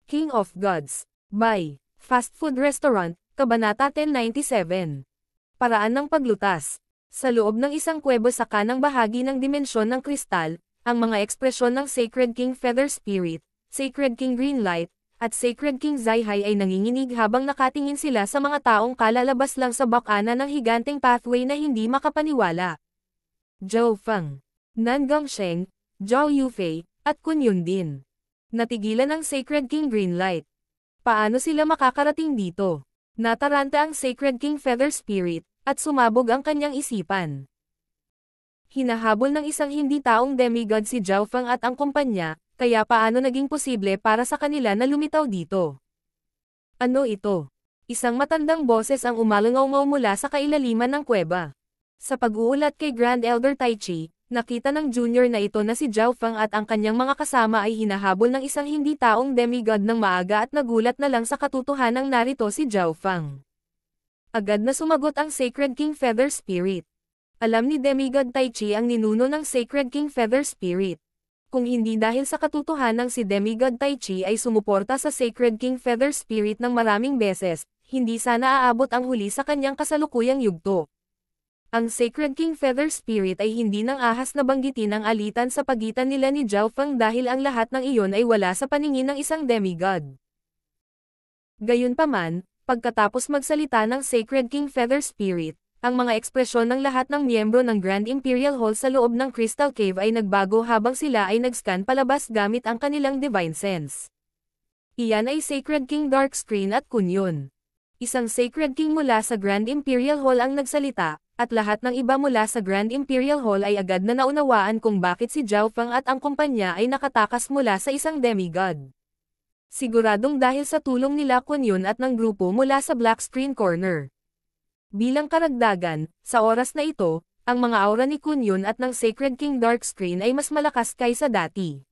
King of Gods. By Fast Food Restaurant, Kabanata 1097. Paraan ng paglutas. Sa loob ng isang kuweba sa kanang bahagi ng dimensyon ng kristal, ang mga ekspresyon ng Sacred King Feather Spirit, Sacred King Greenlight, at Sacred King Zaihai ay nanginginig habang nakatingin sila sa mga taong kalalabas lang sa bakana ng higanteng pathway na hindi makapaniwala. Zhao Feng, Nan Gongsheng, Zhao Yufei, at Kun Yun din. Natigilan ang Sacred King Greenlight. Paano sila makakarating dito? Nataranta ang Sacred King Feather Spirit, at sumabog ang kanyang isipan. Hinahabol ng isang hindi taong demigod si Zhao Feng at ang kumpanya, kaya paano naging posible para sa kanila na lumitaw dito? Ano ito? Isang matandang boses ang umalangaw mula sa kailaliman ng kuweba. Sa pag-uulat kay Grand Elder Tai Chi, nakita ng junior na ito na si Zhao Feng at ang kanyang mga kasama ay hinahabol ng isang hindi taong demigod ng maaga at nagulat na lang sa katotohanang narito si Zhao Feng. Agad na sumagot ang Sacred King Feather Spirit. Alam ni Demigod Tai Chi ang ninuno ng Sacred King Feather Spirit. Kung hindi dahil sa katotohanang si Demigod Tai Chi ay sumuporta sa Sacred King Feather Spirit ng maraming beses, hindi sana aabot ang huli sa kanyang kasalukuyang yugto. Ang Sacred King Feather Spirit ay hindi nang ahas na banggitin ang alitan sa pagitan nila ni Zhao Feng dahil ang lahat ng iyon ay wala sa paningin ng isang demigod. Gayunpaman, pagkatapos magsalita ng Sacred King Feather Spirit, ang mga ekspresyon ng lahat ng miyembro ng Grand Imperial Hall sa loob ng Crystal Cave ay nagbago habang sila ay nag-scan palabas gamit ang kanilang Divine Sense. Iyan ay Sacred King Darkscreen at Kun Yun. Isang Sacred King mula sa Grand Imperial Hall ang nagsalita, at lahat ng iba mula sa Grand Imperial Hall ay agad na naunawaan kung bakit si Zhao Feng at ang kumpanya ay nakatakas mula sa isang demigod. Siguradong dahil sa tulong nila Kun Yun at ng grupo mula sa Black Screen Corner. Bilang karagdagan, sa oras na ito, ang mga aura ni Kun Yun at ng Sacred King Darkscreen ay mas malakas kaysa dati.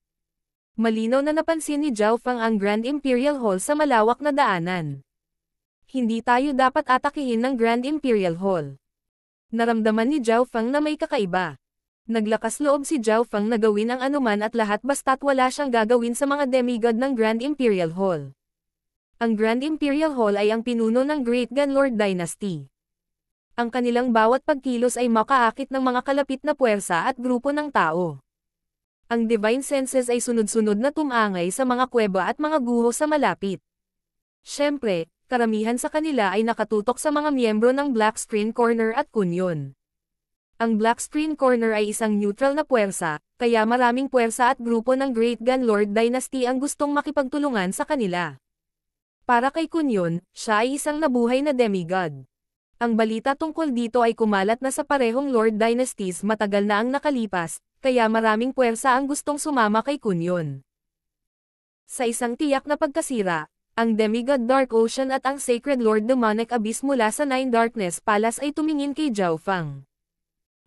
Malinaw na napansin ni Zhao Feng ang Grand Imperial Hall sa malawak na daanan. Hindi tayo dapat atakihin ng Grand Imperial Hall. Naramdaman ni Zhao Feng na may kakaiba. Naglakas loob si Zhao Feng na gawin ang anuman at lahat basta't wala siyang gagawin sa mga demigod ng Grand Imperial Hall. Ang Grand Imperial Hall ay ang pinuno ng Great Gunlord Dynasty. Ang kanilang bawat pagkilos ay makaakit ng mga kalapit na puwersa at grupo ng tao. Ang Divine Senses ay sunod-sunod na tumangay sa mga kuweba at mga guho sa malapit. Siyempre, karamihan sa kanila ay nakatutok sa mga miyembro ng Black Screen Corner at Kun Yun. Ang Black Screen Corner ay isang neutral na puwersa, kaya maraming puwersa at grupo ng Great Gunlord Dynasty ang gustong makipagtulungan sa kanila. Para kay Kun Yun, siya ay isang nabuhay na demigod. Ang balita tungkol dito ay kumalat na sa parehong Lord Dynasties matagal na ang nakalipas, kaya maraming puwersa ang gustong sumama kay Kun Yun. Sa isang tiyak na pagkasira, ang Demigod Dark Ocean at ang Sacred Lord Demonic Abyss mula sa Nine Darkness Palace ay tumingin kay Zhao Feng.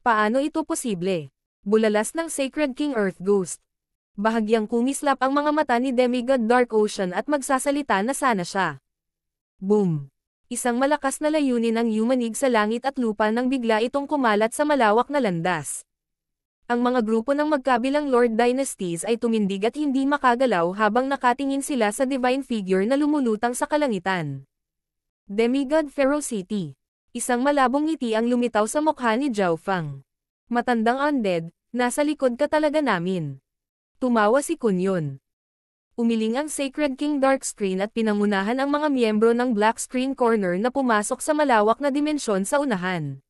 Paano ito posible? Bulalas ng Sacred King Earth Ghost. Bahagyang kumislap ang mga mata ni Demigod Dark Ocean at magsasalita na sana siya. Boom! Isang malakas na layunin ang yumanig sa langit at lupa nang bigla itong kumalat sa malawak na landas. Ang mga grupo ng magkabilang Lord Dynasties ay tumindig at hindi makagalaw habang nakatingin sila sa divine figure na lumulutang sa kalangitan. Demigod Ferocity. Isang malabong ngiti ang lumitaw sa mukha ni Zhao Feng. Matandang undead, nasa likod ka talaga namin. Tumawa si Kun Yun. Umiling ang Sacred King Darkscreen at pinangunahan ang mga miyembro ng Black Screen Corner na pumasok sa malawak na dimensyon sa unahan.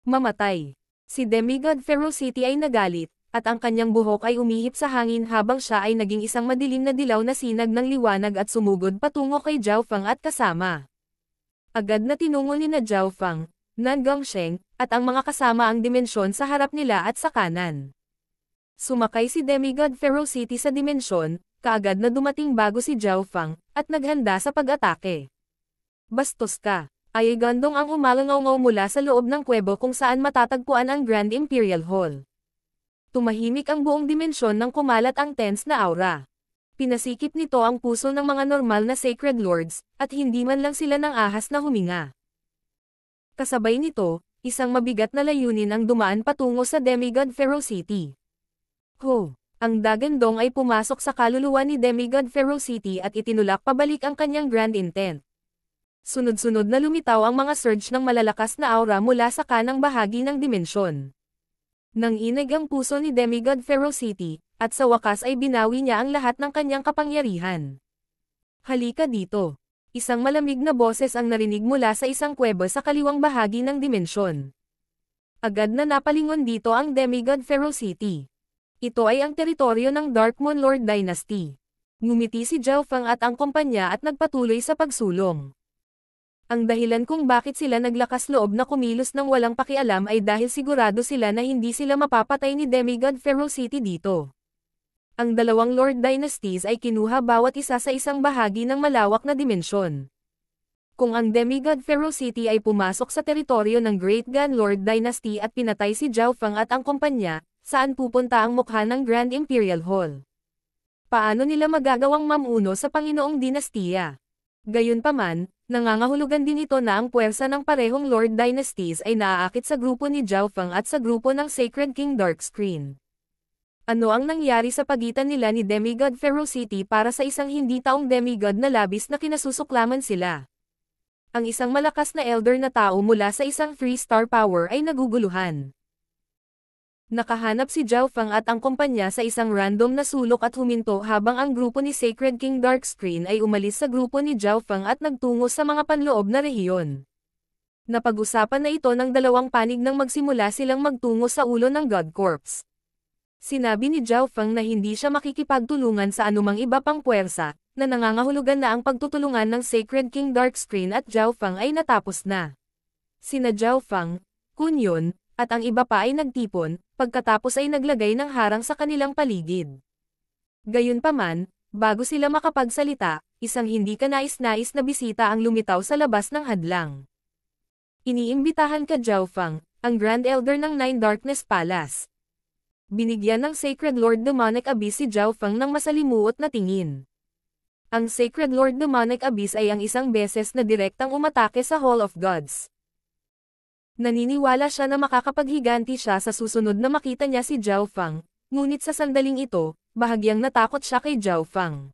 Mamatay. Si Demigod Ferocity ay nagalit, at ang kanyang buhok ay umihip sa hangin habang siya ay naging isang madilim na dilaw na sinag ng liwanag at sumugod patungo kay Zhao Feng at kasama. Agad na tinungo ni na Zhao Feng, Nan Gongsheng, at ang mga kasama ang dimensyon sa harap nila at sa kanan. Sumakay si Demigod Ferocity sa dimensyon, kaagad na dumating bago si Zhao Feng, at naghanda sa pag-atake. Bastos ka! Ay gandong ang umalangaw mula sa loob ng kuwebo kung saan matatagpuan ang Grand Imperial Hall. Tumahimik ang buong dimensyon nang kumalat ang tense na aura. Pinasikip nito ang puso ng mga normal na Sacred Lords, at hindi man lang sila ng ahas na huminga. Kasabay nito, isang mabigat na layunin ang dumaan patungo sa Demigod Ferocity. Ho! Ang Dagandong ay pumasok sa kaluluwa ni Demigod Ferocity at itinulak pabalik ang kanyang grand intent. Sunod-sunod na lumitaw ang mga surge ng malalakas na aura mula sa kanang bahagi ng dimensyon. Nanginig ang puso ni Demigod Ferocity, at sa wakas ay binawi niya ang lahat ng kanyang kapangyarihan. Halika dito. Isang malamig na boses ang narinig mula sa isang kuweba sa kaliwang bahagi ng dimensyon. Agad na napalingon dito ang Demigod Ferocity. Ito ay ang teritoryo ng Dark Moon Lord Dynasty. Ngumiti si Zhao Feng at ang kumpanya at nagpatuloy sa pagsulong. Ang dahilan kung bakit sila naglakas loob na kumilos ng walang pakialam ay dahil sigurado sila na hindi sila mapapatay ni Demigod Ferocity dito. Ang dalawang Lord Dynasties ay kinuha bawat isa sa isang bahagi ng malawak na dimensyon. Kung ang Demigod Ferocity ay pumasok sa teritoryo ng Great Gun Lord Dynasty at pinatay si Zhao Feng at ang kumpanya, saan pupunta ang mukha ng Grand Imperial Hall? Paano nila magagawang mamuno sa Panginoong Dinastiya? Gayunpaman, nangangahulugan din ito na ang puwersa ng parehong Lord Dynasties ay naaakit sa grupo ni Zhao Feng at sa grupo ng Sacred King Darkscreen. Ano ang nangyari sa pagitan nila ni Demigod Ferocity para sa isang hindi taong demigod na labis na kinasusuklaman sila? Ang isang malakas na elder na tao mula sa isang 3-star power ay naguguluhan. Nakahanap si Zhao Feng at ang kumpanya sa isang random na sulok at huminto habang ang grupo ni Sacred King Darkscreen ay umalis sa grupo ni Zhao Feng at nagtungo sa mga panloob na rehiyon. Napag-usapan na ito ng dalawang panig nang magsimula silang magtungo sa ulo ng God Corps. Sinabi ni Zhao Feng na hindi siya makikipagtulungan sa anumang iba pang puwersa, na nangangahulugan na ang pagtutulungan ng Sacred King Darkscreen at Zhao Feng ay natapos na. Sina Zhao Feng, Kun Yun, at ang iba pa ay nagtipon, pagkatapos ay naglagay ng harang sa kanilang paligid. Gayunpaman, bago sila makapagsalita, isang hindi kanais-nais na bisita ang lumitaw sa labas ng hadlang. Iniimbitahan ka Zhao Feng, ang Grand Elder ng Nine Darkness Palace. Binigyan ng Sacred Lord Demonic Abyss si Zhao Feng ng masalimuot na tingin. Ang Sacred Lord Demonic Abyss ay ang isang beses na direktang umatake sa Hall of Gods. Naniniwala siya na makakapaghiganti siya sa susunod na makita niya si Zhao Feng, ngunit sa sandaling ito, bahagyang natakot siya kay Zhao Feng.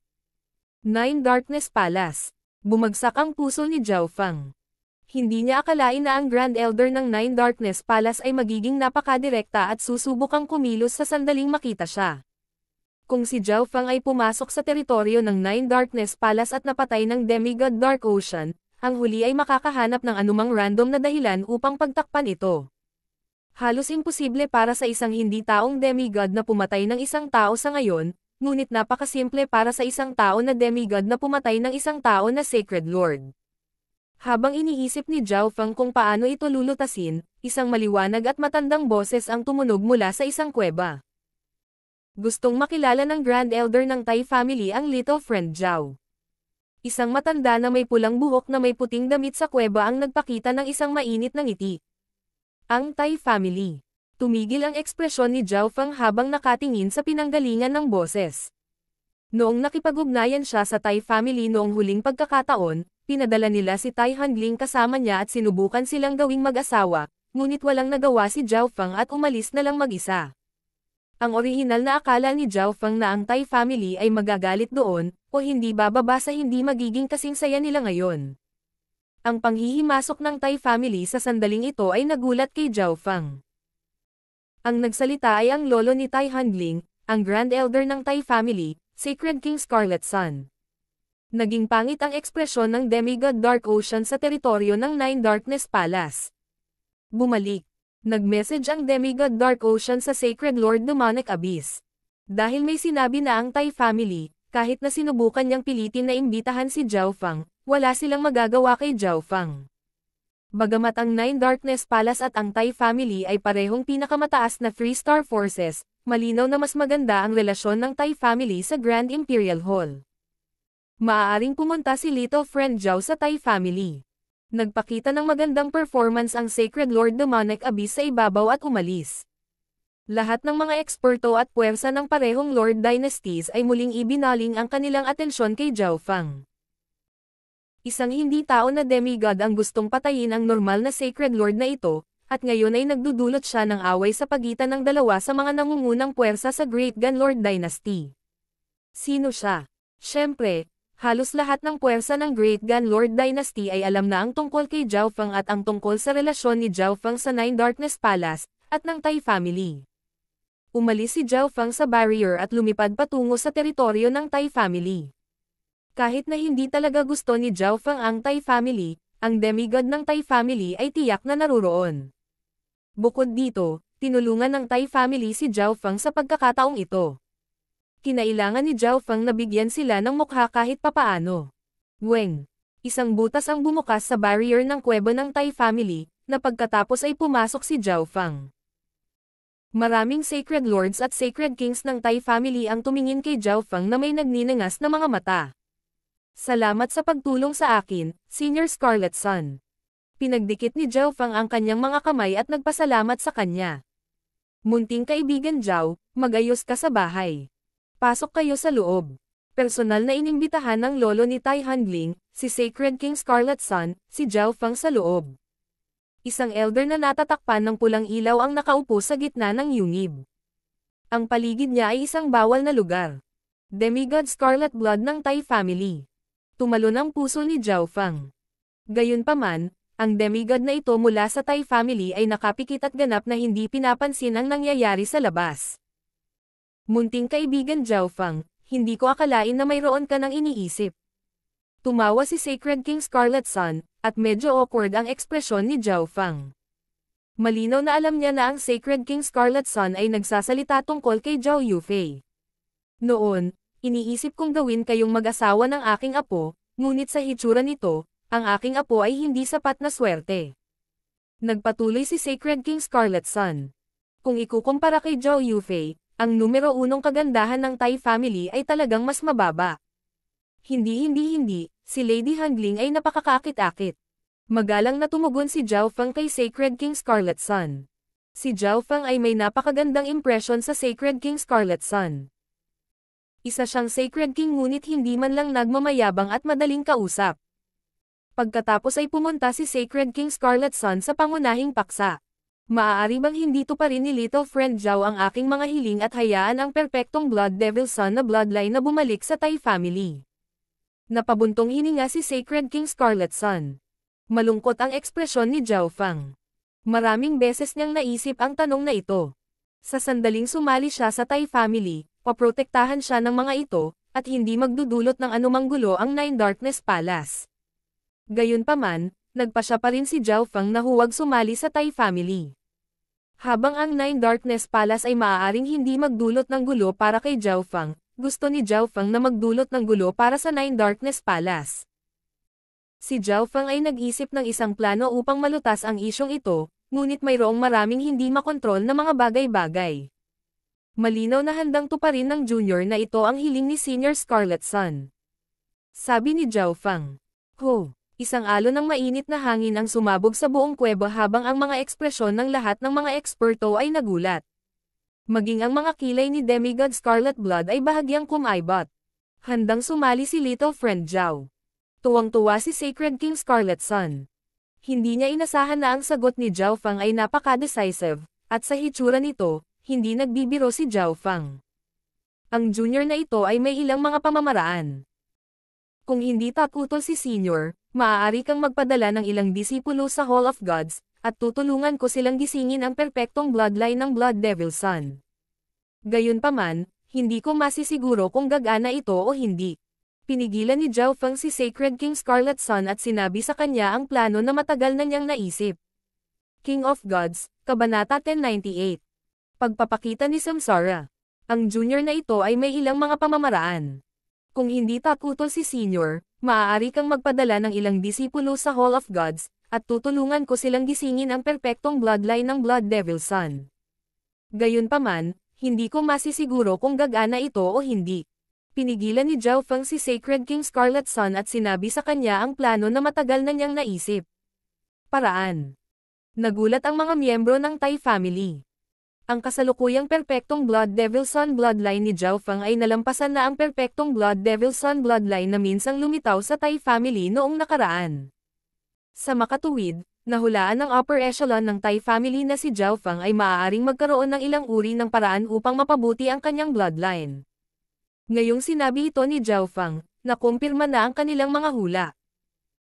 Nine Darkness Palace. Bumagsak ang puso ni Zhao Feng. Hindi niya akalain na ang Grand Elder ng Nine Darkness Palace ay magiging napakadirekta at susubukang kumilos sa sandaling makita siya. Kung si Zhao Feng ay pumasok sa teritoryo ng Nine Darkness Palace at napatay ng Demigod Dark Ocean, ang huli ay makakahanap ng anumang random na dahilan upang pagtakpan ito. Halos imposible para sa isang hindi taong demigod na pumatay ng isang tao sa ngayon, ngunit napakasimple para sa isang tao na demigod na pumatay ng isang tao na Sacred Lord. Habang iniisip ni Zhao Feng kung paano ito lulutasin, isang maliwanag at matandang boses ang tumunog mula sa isang kuweba. Gustong makilala ng Grand Elder ng Tai family ang little friend Zhao. Isang matanda na may pulang buhok na may puting damit sa kuweba ang nagpakita ng isang mainit na ngiti. Ang Tai family. Tumigil ang ekspresyon ni Zhao Feng habang nakatingin sa pinanggalingan ng boses. Noong nakipag-ugnayan siya sa Tai family noong huling pagkakataon, pinadala nila si Tai Handling kasama niya at sinubukan silang gawing mag-asawa, ngunit walang nagawa si Zhao Feng at umalis na lang mag-isa. Ang orihinal na akala ni Zhao Feng na ang Tai family ay magagalit doon, o hindi bababa sa hindi magiging kasing saya nila ngayon. Ang panghihimasok ng Tai family sa sandaling ito ay nagulat kay Zhao Feng. Ang nagsalita ay ang lolo ni Tai Handling, ang Grand Elder ng Tai family, Sacred King Scarlet Sun. Naging pangit ang ekspresyon ng Demigod Dark Ocean sa teritoryo ng Nine Darkness Palace. Bumalik. Nag-message ang Demigod Dark Ocean sa Sacred Lord Demonic Abyss. Dahil may sinabi na ang Tai family, kahit na sinubukan niyang pilitin na imbitahan si Zhao Feng, wala silang magagawa kay Zhao Feng. Bagamat ang Nine Darkness Palace at ang Tai family ay parehong pinakamataas na 3-star forces, malinaw na mas maganda ang relasyon ng Tai family sa Grand Imperial Hall. Maaaring pumunta si little friend Zhao sa Tai family. Nagpakita ng magandang performance ang Sacred Lord Demonic Abyss sa ibabaw at umalis. Lahat ng mga eksperto at puwersa ng parehong Lord Dynasties ay muling ibinaling ang kanilang atensyon kay Zhao Feng. Isang hindi tao na demigod ang gustong patayin ang normal na Sacred Lord na ito, at ngayon ay nagdudulot siya ng away sa pagitan ng dalawa sa mga nangungunang puwersa sa Great Gunlord Dynasty. Sino siya? Siyempre, halos lahat ng puwersa ng Great Gunlord Dynasty ay alam na ang tungkol kay Zhao Feng at ang tungkol sa relasyon ni Zhao Feng sa Nine Darkness Palace, at ng Tai family. Umalis si Zhao Feng sa barrier at lumipad patungo sa teritoryo ng Tai family. Kahit na hindi talaga gusto ni Zhao Feng ang Tai family, ang demigod ng Tai family ay tiyak na naruroon. Bukod dito, tinulungan ng Tai family si Zhao Feng sa pagkakataong ito. Kinailangan ni Zhao Feng na bigyan sila ng mukha kahit papaano. Weng. Isang butas ang bumukas sa barrier ng kuweba ng Tai family, na pagkatapos ay pumasok si Zhao Feng. Maraming Sacred Lords at Sacred Kings ng Tai family ang tumingin kay Zhao Feng na may nagninangas na mga mata. Salamat sa pagtulong sa akin, Senior Scarlet Sun. Pinagdikit ni Zhao Feng ang kanyang mga kamay at nagpasalamat sa kanya. Munting kaibigan Zhao, magayos ka sa bahay. Pasok kayo sa loob. Personal na inimbitahan ng lolo ni Tai Handling, si Sacred King Scarlet Sun, si Zhao Feng sa loob. Isang elder na natatakpan ng pulang ilaw ang nakaupo sa gitna ng yungib. Ang paligid niya ay isang bawal na lugar. Demigod Scarlet Blood ng Tai family. Tumalon ang puso ni Zhao Feng. Gayunpaman, ang demigod na ito mula sa Tai family ay nakapikit at ganap na hindi pinapansin ang nangyayari sa labas. Munting kaibigan Zhao Feng, hindi ko akalain na mayroon ka ng iniisip. Tumawa si Sacred King Scarlet Sun, at medyo awkward ang ekspresyon ni Zhao Feng. Malinaw na alam niya na ang Sacred King Scarlet Sun ay nagsasalita tungkol kay Zhao Yufei. Noon, iniisip kong gawin kayong mag-asawa ng aking apo, ngunit sa hitsura nito, ang aking apo ay hindi sapat na swerte. Nagpatuloy si Sacred King Scarlet Sun. Kung ikukumpara kay Zhao Yufei, ang numero 1 kagandahan ng Tai family ay talagang mas mababa. Hindi, si Lady Handling ay napakakakit-akit. Magalang na tumugon si Zhao Feng kay Sacred King Scarlet Sun. Si Zhao Feng ay may napakagandang impression sa Sacred King Scarlet Sun. Isa siyang Sacred King ngunit hindi man lang nagmamayabang at madaling kausap. Pagkatapos ay pumunta si Sacred King Scarlet Sun sa pangunahing paksa. Maaari bang hindi tuparin ni Little Friend Zhao ang aking mga hiling at hayaan ang perpektong Blood Devil Sun na bloodline na bumalik sa Tai family? Napabuntong hininga si Sacred King Scarlet Sun. Malungkot ang ekspresyon ni Zhao Feng. Maraming beses niyang naisip ang tanong na ito. Sa sandaling sumali siya sa Tai family, paprotektahan siya ng mga ito, at hindi magdudulot ng anumang gulo ang Nine Darkness Palace. Gayunpaman, nagpasya pa rin si Zhao Feng na huwag sumali sa Tai family. Habang ang Nine Darkness Palace ay maaaring hindi magdulot ng gulo para kay Zhao Feng, gusto ni Zhao Feng na magdulot ng gulo para sa Nine Darkness Palace. Si Zhao Feng ay nag-isip ng isang plano upang malutas ang isyong ito, ngunit mayroong maraming hindi makontrol na mga bagay-bagay. Malinaw na handang tuparin ng junior na ito ang hiling ni Senior Scarlet Sun. Sabi ni Zhao Feng. Ho! Isang alon ng mainit na hangin ang sumabog sa buong kuweba habang ang mga ekspresyon ng lahat ng mga eksperto ay nagulat. Maging ang mga kilay ni Demigod Scarlet Blood ay bahagyang kumaibot. Handang sumali si Little Friend Zhao. Tuwang-tuwa si Sacred King Scarlet Sun. Hindi niya inasahan na ang sagot ni Zhao Feng ay napaka-decisive, at sa hitsura nito, hindi nagbibiro si Zhao Feng. Ang junior na ito ay may ilang mga pamamaraan. Kung hindi takutol si senior, maaari kang magpadala ng ilang disipulo sa Hall of Gods, at tutulungan ko silang gisingin ang perpektong bloodline ng Blood Devil Sun. Gayunpaman, hindi ko masisiguro kung gagana ito o hindi. Pinigilan ni Zhao Feng si Sacred King Scarlet Sun at sinabi sa kanya ang plano na matagal na niyang naisip. King of Gods, Kabanata 1098. Pagpapakita ni Samsara. Ang junior na ito ay may ilang mga pamamaraan. Kung hindi takutol si senior, maaari kang magpadala ng ilang disipulo sa Hall of Gods, at tutulungan ko silang gisingin ang perpektong bloodline ng Blood Devil Sun. Gayunpaman, hindi ko masisiguro kung gagana ito o hindi. Pinigilan ni Zhao Feng si Sacred King Scarlet Sun at sinabi sa kanya ang plano na matagal na niyang naisip. Paraan. Nagulat ang mga miyembro ng Tai family. Ang kasalukuyang perpektong Blood Devil Sun bloodline ni Zhao Feng ay nalampasan na ang perpektong Blood Devil Sun bloodline na minsang lumitaw sa Tai family noong nakaraan. Sa makatuwid, Nahulaan ng upper echelon ng Tai family na si Zhao Feng ay maaaring magkaroon ng ilang uri ng paraan upang mapabuti ang kanyang bloodline. Ngayong sinabi ito ni Zhao Feng, nakumpirma na ang kanilang mga hula.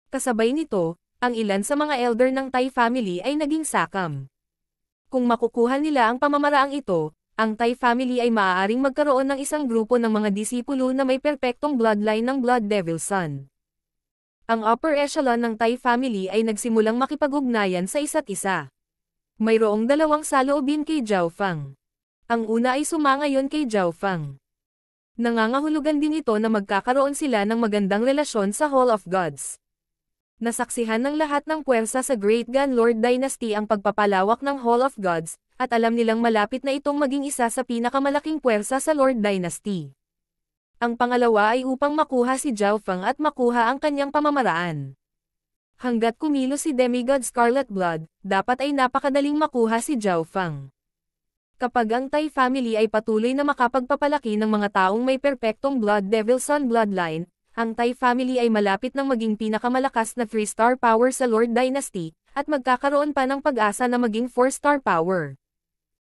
Kasabay nito, ang ilan sa mga elder ng Tai family ay naging sakam. Kung makukuha nila ang pamamaraang ito, ang Tai family ay maaaring magkaroon ng isang grupo ng mga disipulo na may perpektong bloodline ng Blood Devil Son. Ang upper echelon ng Tai family ay nagsimulang makipag-ugnayan sa isa't isa. Mayroong dalawang saloobin kay Zhao Feng. Ang una ay sumangayon kay Zhao Feng. Nangangahulugan din ito na magkakaroon sila ng magandang relasyon sa Hall of Gods. Nasaksihan ng lahat ng puwersa sa Great Gun Lord Dynasty ang pagpapalawak ng Hall of Gods, at alam nilang malapit na itong maging isa sa pinakamalaking puwersa sa Lord Dynasty. Ang pangalawa ay upang makuha si Zhao Feng at makuha ang kanyang pamamaraan. Hanggat kumilos si Demigod Scarlet Blood, dapat ay napakadaling makuha si Zhao Feng. Kapag ang Tai family ay patuloy na makapagpapalaki ng mga taong may perpektong Blood Devil Son bloodline, ang Tai family ay malapit nang maging pinakamalakas na 3-star power sa Lord Dynasty, at magkakaroon pa ng pag-asa na maging 4-star power.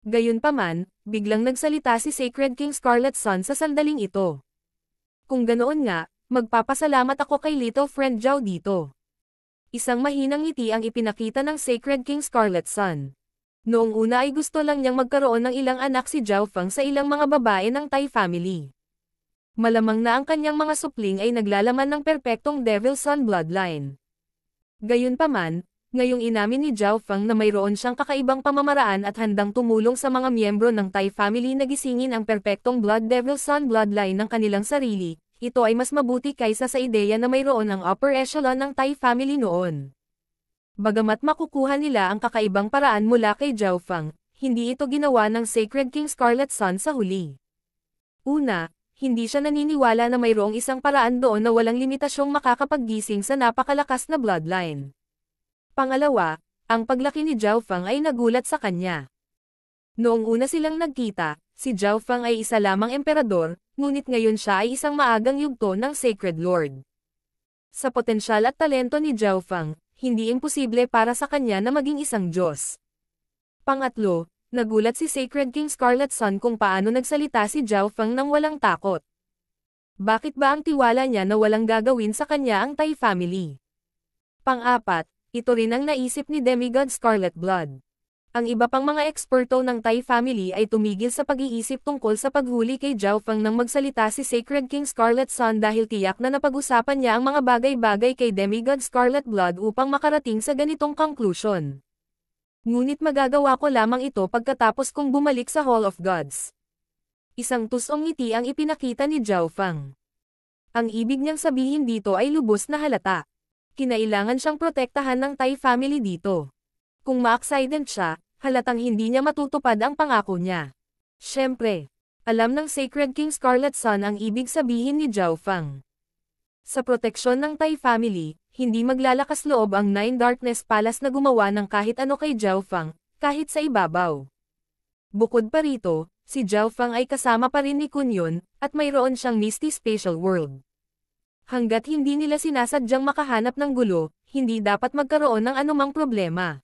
Gayunpaman, biglang nagsalita si Sacred King Scarlet Son sa sandaling ito. Kung ganoon nga, magpapasalamat ako kay little friend Zhao dito. Isang mahinang ngiti ang ipinakita ng Sacred King Scarlet Son. Noong una ay gusto lang niyang magkaroon ng ilang anak si Zhao Feng sa ilang mga babae ng Tai family. Malamang na ang kanyang mga supling ay naglalaman ng perpektong Devil Son bloodline. Gayunpaman, ngayong inamin ni Zhao Feng na mayroon siyang kakaibang pamamaraan at handang tumulong sa mga miyembro ng Tai family na gisingin ang perpektong Blood Devil Son bloodline ng kanilang sarili, ito ay mas mabuti kaysa sa ideya na mayroon ang upper echelon ng Tai family noon. Bagamat makukuha nila ang kakaibang paraan mula kay Zhao Feng, hindi ito ginawa ng Sacred King Scarlet Son sa huli. Una, hindi siya naniniwala na mayroong isang paraan doon na walang limitasyong makakapaggising sa napakalakas na bloodline. Pangalawa, ang paglaki ni Zhao Feng ay nagulat sa kanya. Noong una silang nagkita, si Zhao Feng ay isa lamang emperador, ngunit ngayon siya ay isang maagang yugto ng Sacred Lord. Sa potensyal at talento ni Zhao Feng, hindi imposible para sa kanya na maging isang Diyos. Pangatlo, nagulat si Sacred King Scarlet Son kung paano nagsalita si Zhao Feng nang walang takot. Bakit ba ang tiwala niya na walang gagawin sa kanya ang Tai family? Pang-apat, ito rin ang naisip ni Demigod Scarlet Blood. Ang iba pang mga eksperto ng Tai family ay tumigil sa pag-iisip tungkol sa paghuli kay Zhao Feng nang magsalita si Sacred King Scarlet Son dahil tiyak na napag-usapan niya ang mga bagay-bagay kay Demigod Scarlet Blood upang makarating sa ganitong conclusion. Ngunit magagawa ko lamang ito pagkatapos kong bumalik sa Hall of Gods. Isang tusong ngiti ang ipinakita ni Zhao Feng. Ang ibig niyang sabihin dito ay lubos na halata. Kinailangan siyang protektahan ng Tai family dito. Kung ma-accident siya, halatang hindi niya matutupad ang pangako niya. Siyempre, alam ng Sacred King Scarlet Son ang ibig sabihin ni Zhao Feng. Sa proteksyon ng Tai family, hindi maglalakas loob ang Nine Darkness Palace na gumawa ng kahit ano kay Zhao Feng, kahit sa ibabaw. Bukod pa rito, si Zhao Feng ay kasama pa rin ni Kun Yun, at mayroon siyang Misty Spatial World. Hanggat hindi nila sinasadyang makahanap ng gulo, hindi dapat magkaroon ng anumang problema.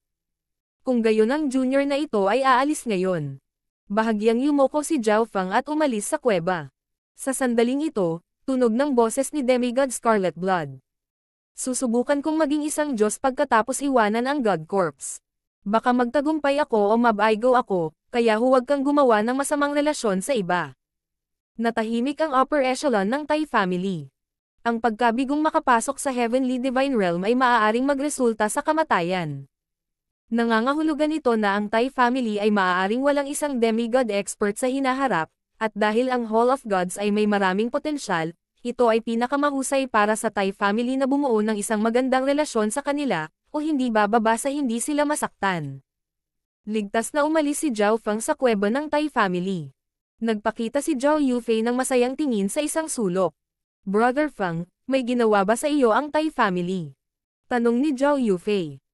Kung gayon ang junior na ito ay aalis ngayon. Bahagyang yumoko si Zhao Feng at umalis sa kuweba. Sa sandaling ito, tunog ng boses ni Demigod Scarlet Blood. Susubukan kong maging isang Diyos pagkatapos iwanan ang God Corpse. Baka magtagumpay ako o mabaigo ako, kaya huwag kang gumawa ng masamang relasyon sa iba. Natahimik ang upper echelon ng Tai family. Ang pagkabigong makapasok sa Heavenly Divine Realm ay maaaring magresulta sa kamatayan. Nangangahulugan ito na ang Tai family ay maaaring walang isang demigod expert sa hinaharap, at dahil ang Hall of Gods ay may maraming potensyal, ito ay pinakamahusay para sa Tai family na bumuo ng isang magandang relasyon sa kanila, o hindi bababa sa hindi sila masaktan. Ligtas na umalis si Zhao Feng sa kuweba ng Tai family. Nagpakita si Zhao Yufei ng masayang tingin sa isang sulok. Brother Feng, may ginawa ba sa iyo ang Tai family? Tanong ni Zhao Yufei.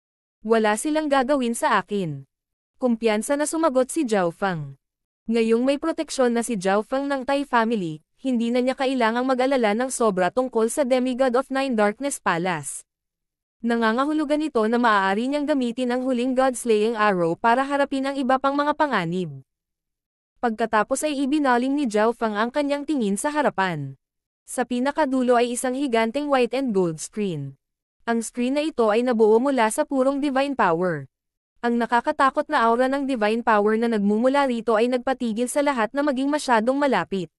Wala silang gagawin sa akin. Kumpiyansa na sumagot si Zhao Feng. Ngayong may proteksyon na si Zhao Feng ng Tai family, hindi na niya kailangang mag-alala ng sobra tungkol sa Demigod of Nine Darkness Palace. Nangangahulugan ito na maaari niyang gamitin ang huling God-slaying arrow para harapin ang iba pang mga panganib. Pagkatapos ay ibinaling ni Zhao Feng ang kanyang tingin sa harapan. Sa pinakadulo ay isang higanteng white and gold screen. Ang screen na ito ay nabuo mula sa purong divine power. Ang nakakatakot na aura ng divine power na nagmumula rito ay nagpatigil sa lahat na maging masyadong malapit.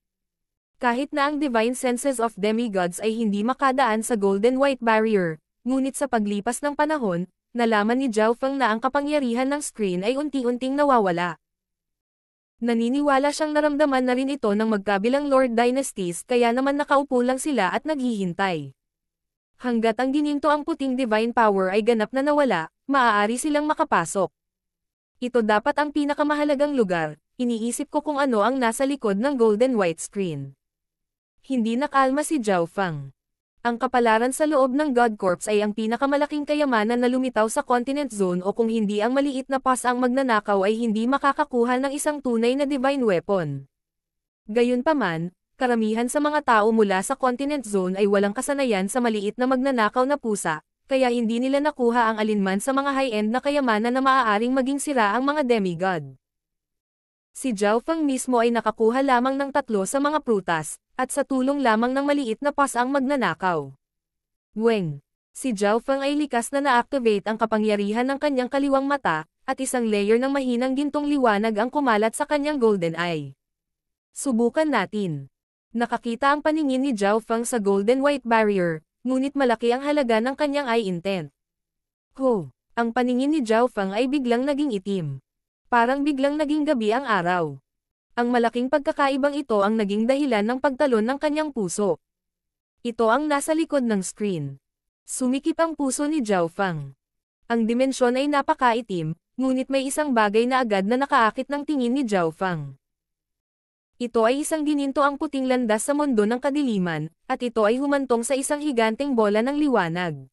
Kahit na ang divine senses of demigods ay hindi makadaan sa golden white barrier, ngunit sa paglipas ng panahon, nalaman ni Zhao Feng na ang kapangyarihan ng screen ay unti-unting nawawala. Naniniwala siyang naramdaman na rin ito ng magkabilang Lord Dynasties kaya naman nakaupo lang sila at naghihintay. Hanggat ang gininto ang puting divine power ay ganap na nawala, maaari silang makapasok. Ito dapat ang pinakamahalagang lugar, iniisip ko kung ano ang nasa likod ng golden white screen. Hindi nakalma si Zhao Feng. Ang kapalaran sa loob ng God Corps ay ang pinakamalaking kayamanan na lumitaw sa Continent Zone o kung hindi ang maliit na pas ang magnanakaw ay hindi makakakuha ng isang tunay na divine weapon. Gayunpaman, karamihan sa mga tao mula sa Continent Zone ay walang kasanayan sa maliit na magnanakaw na pusa, kaya hindi nila nakuha ang alinman sa mga high-end na kayamanan na maaaring maging sira ang mga demigod. Si Zhao Feng mismo ay nakakuha lamang ng 3 sa mga prutas, at sa tulong lamang ng maliit na pas ang magnanakaw. Weng. Si Zhao Feng ay likas na na-activate ang kapangyarihan ng kanyang kaliwang mata, at isang layer ng mahinang gintong liwanag ang kumalat sa kanyang golden eye. Subukan natin. Nakakita ang paningin ni Zhao Feng sa golden white barrier, ngunit malaki ang halaga ng kanyang eye intent. Ang paningin ni Zhao Feng ay biglang naging itim. Parang biglang naging gabi ang araw. Ang malaking pagkakaibang ito ang naging dahilan ng pagtalon ng kanyang puso. Ito ang nasa likod ng screen. Sumikip ang puso ni Zhao Feng. Ang dimensyon ay napakaitim, ngunit may isang bagay na agad na nakaakit ng tingin ni Zhao Feng. Ito ay isang gininto ang puting landas sa mundo ng kadiliman, at ito ay humantong sa isang higanteng bola ng liwanag.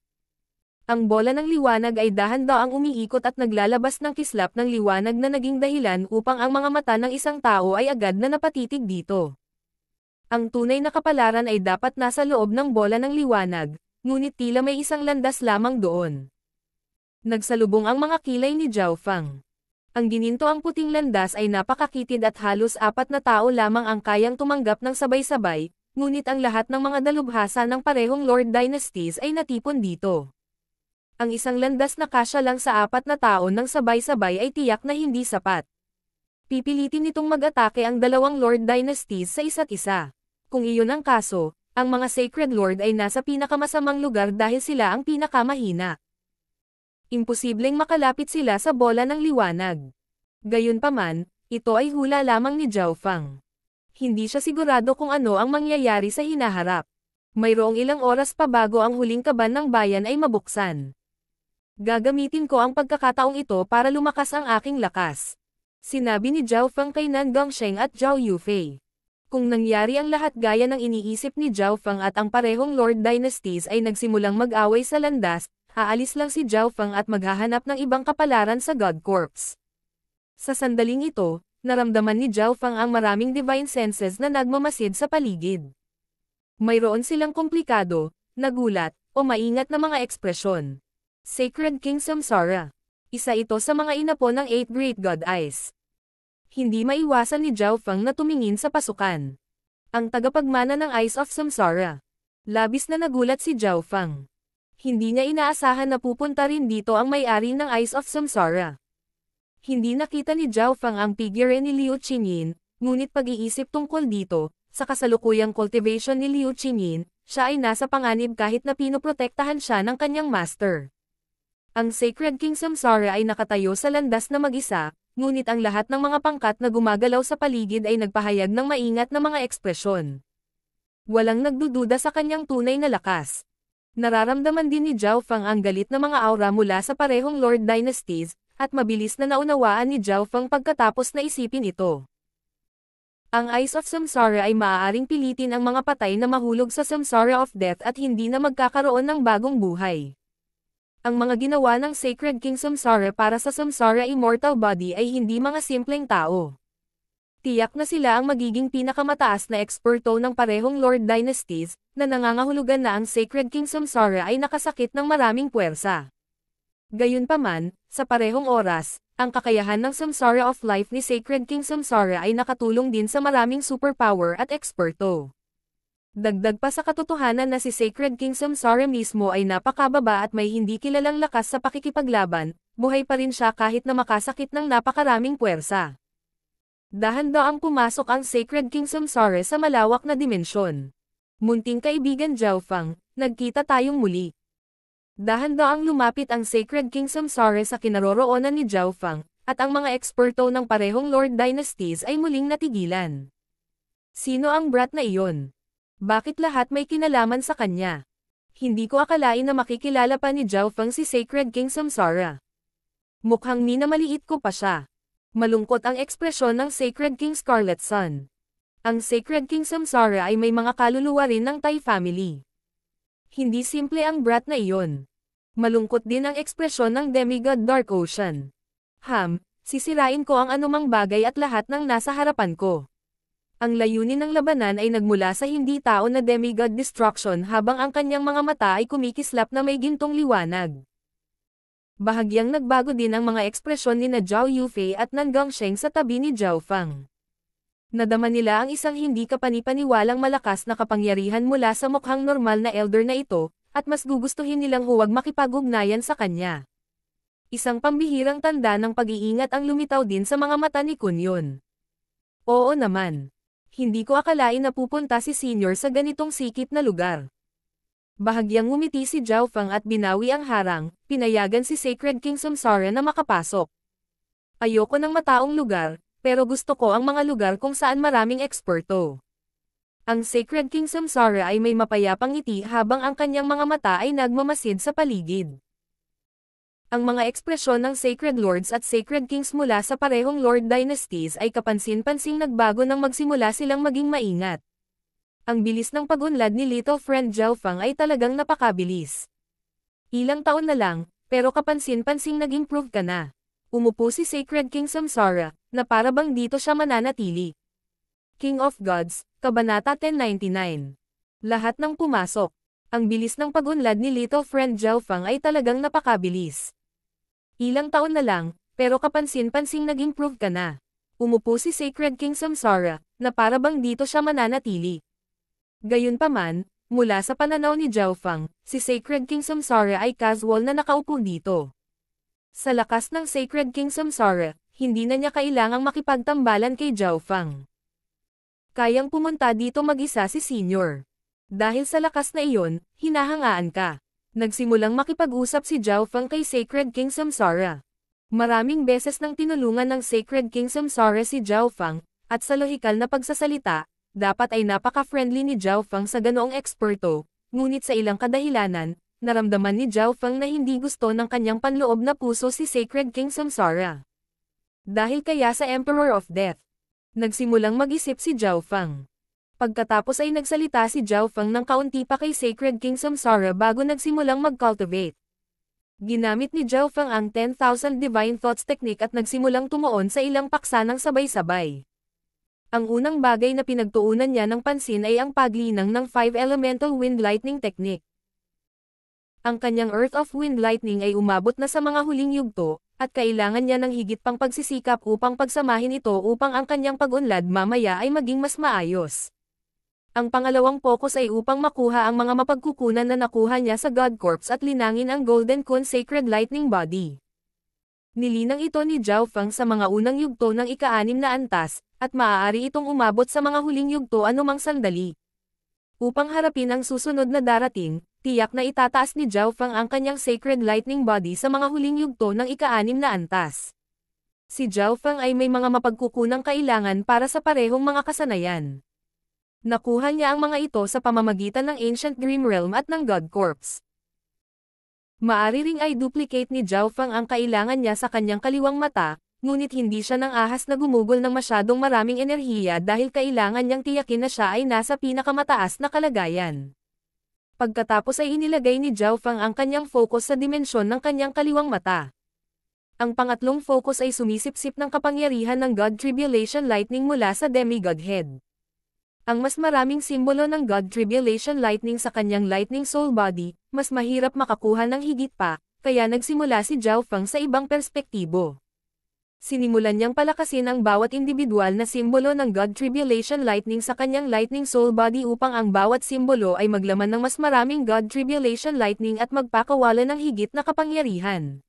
Ang bola ng liwanag ay dahan-daang umiikot at naglalabas ng kislap ng liwanag na naging dahilan upang ang mga mata ng isang tao ay agad na napatitig dito. Ang tunay na kapalaran ay dapat nasa loob ng bola ng liwanag, ngunit tila may isang landas lamang doon. Nagsalubong ang mga kilay ni Zhao Feng. Ang gininto ang puting landas ay napakakitid at halos 4 na tao lamang ang kayang tumanggap ng sabay-sabay, ngunit ang lahat ng mga dalubhasa ng parehong Lord Dynasties ay natipon dito. Ang isang landas na kasya lang sa 4 na tao ng sabay-sabay ay tiyak na hindi sapat. Pipilitin nitong mag-atake ang 2 Lord Dynasties sa isa't isa. Kung iyon ang kaso, ang mga Sacred Lord ay nasa pinakamasamang lugar dahil sila ang pinakamahina. Imposibleng makalapit sila sa bola ng liwanag. Gayunpaman, ito ay hula lamang ni Zhao Feng. Hindi siya sigurado kung ano ang mangyayari sa hinaharap. Mayroong ilang oras pa bago ang huling kaban ng bayan ay mabuksan. Gagamitin ko ang pagkakataong ito para lumakas ang aking lakas. Sinabi ni Zhao Feng kay Nan Gongsheng at Zhao Yufei. Kung nangyari ang lahat gaya ng iniisip ni Zhao Feng at ang parehong Lord Dynasties ay nagsimulang mag-away sa landas, aalis lang si Zhao Feng at maghahanap ng ibang kapalaran sa God Corps. Sa sandaling ito, naramdaman ni Zhao Feng ang maraming divine senses na nagmamasid sa paligid. Mayroon silang komplikado, nagulat, o maingat na mga ekspresyon. Sacred King Samsara. Isa ito sa mga inapo ng 8 Great God Eyes. Hindi maiwasan ni Zhao Feng na tumingin sa pasukan. Ang tagapagmana ng Eyes of Samsara. Labis na nagulat si Zhao Feng. Hindi niya inaasahan na pupunta rin dito ang may-ari ng Eyes of Samsara. Hindi nakita ni Zhao Feng ang figure ni Liu Qingyin, ngunit pag-iisip tungkol dito, sa kasalukuyang cultivation ni Liu Qingyin, siya ay nasa panganib kahit na pinoprotektahan siya ng kanyang master. Ang Sacred King Samsara ay nakatayo sa landas na mag-isa, ngunit ang lahat ng mga pangkat na gumagalaw sa paligid ay nagpahayag ng maingat na mga ekspresyon. Walang nagdududa sa kanyang tunay na lakas. Nararamdaman din ni Zhao Feng ang galit na mga aura mula sa parehong Lord Dynasties, at mabilis na naunawaan ni Zhao Feng pagkatapos na isipin ito. Ang Eyes of Samsara ay maaaring pilitin ang mga patay na mahulog sa Samsara of Death at hindi na magkakaroon ng bagong buhay. Ang mga ginawa ng Sacred King Samsara para sa Samsara Immortal Body ay hindi mga simpleng tao. Tiyak na sila ang magiging pinakamataas na eksperto ng parehong Lord Dynasties, na nangangahulugan na ang Sacred King Samsara ay nakasakit ng maraming puwersa. Gayunpaman, sa parehong oras, ang kakayahan ng Samsara of Life ni Sacred King Samsara ay nakatulong din sa maraming superpower at eksperto. Dagdag pa sa katotohanan na si Sacred King Samsara mismo ay napakababa at may hindi kilalang lakas sa pakikipaglaban, buhay pa rin siya kahit na makasakit ng napakaraming puwersa. Dahan-daang pumasok ang Sacred King Samsara sa malawak na dimensyon. Munting kaibigan Jiaofang, nagkita tayong muli. Dahan-daang lumapit ang Sacred King Samsara sa kinaroroonan ni Jiaofang, at ang mga eksperto ng parehong Lord Dynasties ay muling natigilan. Sino ang brat na iyon? Bakit lahat may kinalaman sa kanya? Hindi ko akalain na makikilala pa ni Jiaofang si Sacred King Samsara. Mukhang minamaliit ko pa siya. Malungkot ang ekspresyon ng Sacred King Scarlet Sun. Ang Sacred King Samsara ay may mga kaluluwa rin ng Tai family. Hindi simple ang brat na iyon. Malungkot din ang ekspresyon ng Demigod Dark Ocean. Sisirain ko ang anumang bagay at lahat ng nasa harapan ko. Ang layunin ng labanan ay nagmula sa hindi tao na Demigod Destruction habang ang kanyang mga mata ay kumikislap na may gintong liwanag. Bahagyang nagbago din ang mga ekspresyon ni na Zhao Yufei at Nan Gongsheng sa tabi ni Jiaofang. Nadama nila ang isang hindi kapanipaniwalang malakas na kapangyarihan mula sa mukhang normal na elder na ito, at mas gugustuhin nilang huwag makipag-ugnayan sa kanya. Isang pambihirang tanda ng pag-iingat ang lumitaw din sa mga mata ni Kunyon. Oo naman. Hindi ko akalain na pupunta si Senior sa ganitong sikip na lugar. Bahagyang ngumiti si Jiaofang at binawi ang harang, pinayagan si Sacred King Samsara na makapasok. Ayoko ng mataong lugar, pero gusto ko ang mga lugar kung saan maraming eksperto. Ang Sacred King Samsara ay may mapayapang ngiti habang ang kanyang mga mata ay nagmamasid sa paligid. Ang mga ekspresyon ng Sacred Lords at Sacred Kings mula sa parehong Lord Dynasties ay kapansin-pansing nagbago nang magsimula silang maging maingat. Ang bilis ng pag-unlad ni Little Friend Jiaofang ay talagang napakabilis. Ilang taon na lang, pero kapansin-pansing nag-improve ka na. Umupo si Sacred King Samsara, na para bang dito siya mananatili. King of Gods, Kabanata 1099. Lahat ng pumasok. Ang bilis ng pag-unlad ni Little Friend Jiaofang ay talagang napakabilis. Ilang taon na lang, pero kapansin-pansing nag-improve ka na. Umupo si Sacred King Samsara, na para bang dito siya mananatili. Gayunpaman, mula sa pananaw ni Jiaofang, si Sacred King Samsara ay casual na nakaupo dito. Sa lakas ng Sacred King Samsara, hindi na niya kailangang makipagtambalan kay Jiaofang. Kayang pumunta dito mag-isa si Senior. Dahil sa lakas na iyon, hinahangaan ka. Nagsimulang makipag-usap si Jiaofang kay Sacred King Samsara. Maraming beses nang tinulungan ng Sacred King Samsara si Jiaofang, at sa lohikal na pagsasalita, dapat ay napaka-friendly ni Jiaofang sa ganoong eksperto, ngunit sa ilang kadahilanan, naramdaman ni Jiaofang na hindi gusto ng kanyang panloob na puso si Sacred King Samsara. Dahil kaya sa Emperor of Death, nagsimulang mag-isip si Jiaofang. Pagkatapos ay nagsalita si Jiaofang ng kaunti pa kay Sacred King Samsara bago nagsimulang mag-cultivate. Ginamit ni Jiaofang ang 10,000 Divine Thoughts technique at nagsimulang tumuon sa ilang paksa ng sabay-sabay. Ang unang bagay na pinagtuunan niya ng pansin ay ang paglinang ng 5 Elemental Wind Lightning technique. Ang kanyang Earth of Wind Lightning ay umabot na sa mga huling yugto, at kailangan niya ng higit pang pagsisikap upang pagsamahin ito upang ang kanyang pag-unlad mamaya ay maging mas maayos. Ang pangalawang focus ay upang makuha ang mga mapagkukunan na nakuha niya sa God Corpse at linangin ang Golden Kun Sacred Lightning Body. Nilinang ito ni Jiaofang sa mga unang yugto ng ika-6 na antas, at maaari itong umabot sa mga huling yugto anumang sandali. Upang harapin ang susunod na darating, tiyak na itataas ni Jiaofang ang kanyang Sacred Lightning Body sa mga huling yugto ng ika-6 na antas. Si Jiaofang ay may mga mapagkukunang kailangan para sa parehong mga kasanayan. Nakuha niya ang mga ito sa pamamagitan ng Ancient Dream Realm at ng God Corpse. Maari ring ay duplicate ni Jiaofang ang kailangan niya sa kanyang kaliwang mata, ngunit hindi siya nang ahas na gumugol ng masyadong maraming enerhiya dahil kailangan niyang tiyakin na siya ay nasa pinakamataas na kalagayan. Pagkatapos ay inilagay ni Jiaofang ang kanyang focus sa dimensyon ng kanyang kaliwang mata. Ang pangatlong focus ay sumisipsip ng kapangyarihan ng God Tribulation Lightning mula sa Demigod Head. Ang mas maraming simbolo ng God Tribulation Lightning sa kanyang Lightning Soul Body, mas mahirap makakuha ng higit pa, kaya nagsimula si Zhao Feng sa ibang perspektibo. Sinimulan niyang palakasin ang bawat individual na simbolo ng God Tribulation Lightning sa kanyang Lightning Soul Body upang ang bawat simbolo ay maglaman ng mas maraming God Tribulation Lightning at magpakawala ng higit na kapangyarihan.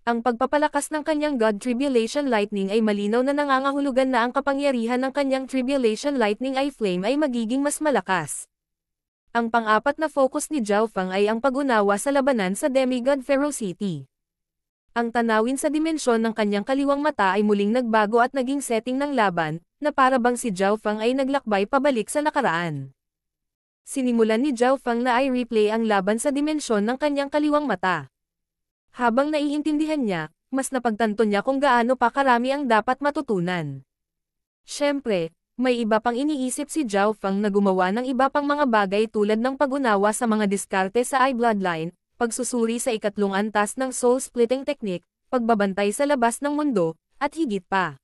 Ang pagpapalakas ng kanyang God Tribulation Lightning ay malinaw na nangangahulugan na ang kapangyarihan ng kanyang Tribulation Lightning ay flame ay magiging mas malakas. Ang pang-apat na focus ni Zhao Feng ay ang pag-unawa sa labanan sa Demigod Ferocity. Ang tanawin sa dimensyon ng kanyang kaliwang mata ay muling nagbago at naging setting ng laban, na para bang si Zhao Feng ay naglakbay pabalik sa nakaraan. Sinimulan ni Zhao Feng na ay replay ang laban sa dimensyon ng kanyang kaliwang mata. Habang naiintindihan niya, mas napagtanto niya kung gaano pa karami ang dapat matutunan. Siyempre, may iba pang iniisip si Zhao Feng na gumawa ng iba pang mga bagay tulad ng pag-unawa sa mga diskarte sa I-Bloodline, pagsusuri sa ikatlong antas ng soul-splitting technique, pagbabantay sa labas ng mundo, at higit pa.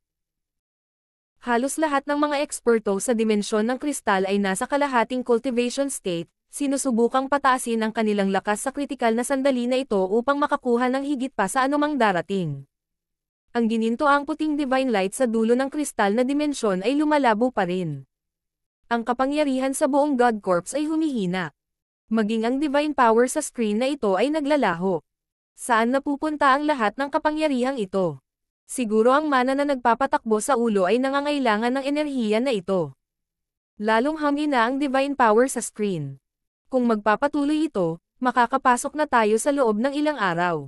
Halos lahat ng mga eksperto sa dimensyon ng kristal ay nasa kalahating cultivation state, sinusubukang pataasin ang kanilang lakas sa kritikal na sandali na ito upang makakuha ng higit pa sa anumang darating. Ang ginintoang puting divine light sa dulo ng kristal na dimensyon ay lumalabo pa rin. Ang kapangyarihan sa buong God Corps ay humihina. Maging ang divine power sa screen na ito ay naglalaho. Saan napupunta ang lahat ng kapangyarihang ito? Siguro ang mana na nagpapatakbo sa ulo ay nangangailangan ng enerhiya na ito. Lalong humina ang divine power sa screen. Kung magpapatuloy ito, makakapasok na tayo sa loob ng ilang araw.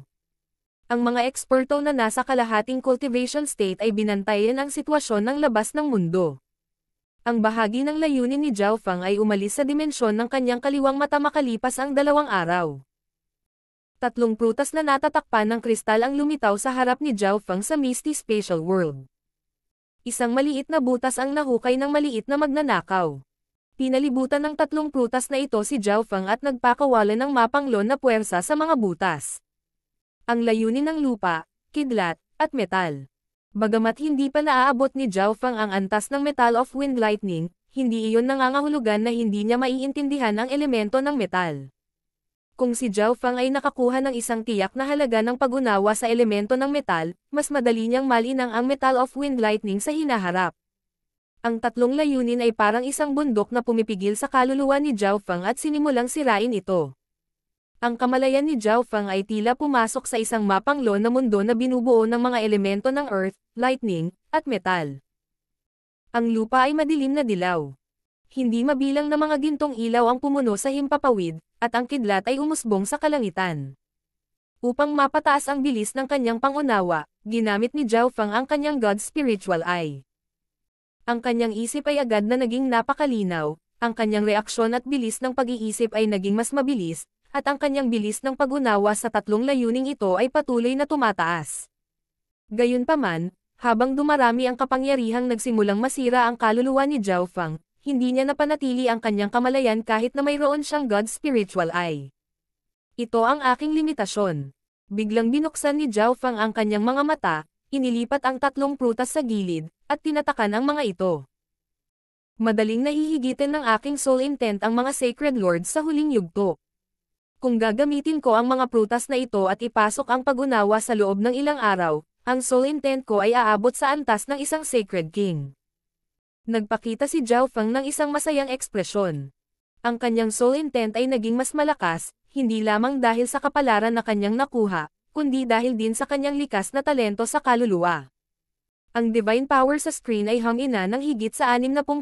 Ang mga eksperto na nasa kalahating cultivation state ay binantayan ang sitwasyon ng labas ng mundo. Ang bahagi ng layunin ni Zhao Feng ay umalis sa dimensyon ng kanyang kaliwang mata makalipas ang 2 araw. 3 prutas na natatakpan ng kristal ang lumitaw sa harap ni Zhao Feng sa Misty Spatial World. Isang maliit na butas ang nahukay ng maliit na magnanakaw. Pinalibutan ng 3 prutas na ito si Zhao Feng at nagpakawala ng mapanglon na puwersa sa mga butas. Ang layunin ng lupa, kidlat, at metal. Bagamat hindi pa naaabot ni Zhao Feng ang antas ng Metal of Wind Lightning, hindi iyon nangangahulugan na hindi niya maiintindihan ang elemento ng metal. Kung si Zhao Feng ay nakakuha ng isang tiyak na halaga ng pag-unawa sa elemento ng metal, mas madali niyang malinang ang Metal of Wind Lightning sa hinaharap. Ang 3 layunin ay parang isang bundok na pumipigil sa kaluluwa ni Zhao Feng at sinimulang sirain ito. Ang kamalayan ni Zhao Feng ay tila pumasok sa isang mapanglo na mundo na binubuo ng mga elemento ng earth, lightning, at metal. Ang lupa ay madilim na dilaw. Hindi mabilang na mga gintong ilaw ang pumuno sa himpapawid, at ang kidlat ay umusbong sa kalangitan. Upang mapataas ang bilis ng kanyang pangunawa, ginamit ni Zhao Feng ang kanyang God Spiritual Eye. Ang kanyang isip ay agad na naging napakalinaw, ang kanyang reaksyon at bilis ng pag-iisip ay naging mas mabilis, at ang kanyang bilis ng pag-unawa sa 3 layuning ito ay patuloy na tumataas. Gayunpaman, habang dumarami ang kapangyarihang nagsimulang masira ang kaluluwa ni Zhao Feng, hindi niya napanatili ang kanyang kamalayan kahit na mayroon siyang God Spiritual Eye. Ito ang aking limitasyon. Biglang binuksan ni Zhao Feng ang kanyang mga mata, inilipat ang 3 prutas sa gilid, at tinatakan ang mga ito. Madaling nahihigitin ng aking soul intent ang mga sacred lords sa huling yugto. Kung gagamitin ko ang mga prutas na ito at ipasok ang pag-unawa sa loob ng ilang araw, ang soul intent ko ay aabot sa antas ng isang sacred king. Nagpakita si Zhao Feng ng isang masayang ekspresyon. Ang kanyang soul intent ay naging mas malakas, hindi lamang dahil sa kapalaran na kanyang nakuha, kundi dahil din sa kanyang likas na talento sa kaluluwa. Ang divine power sa screen ay humina ng higit sa 60%.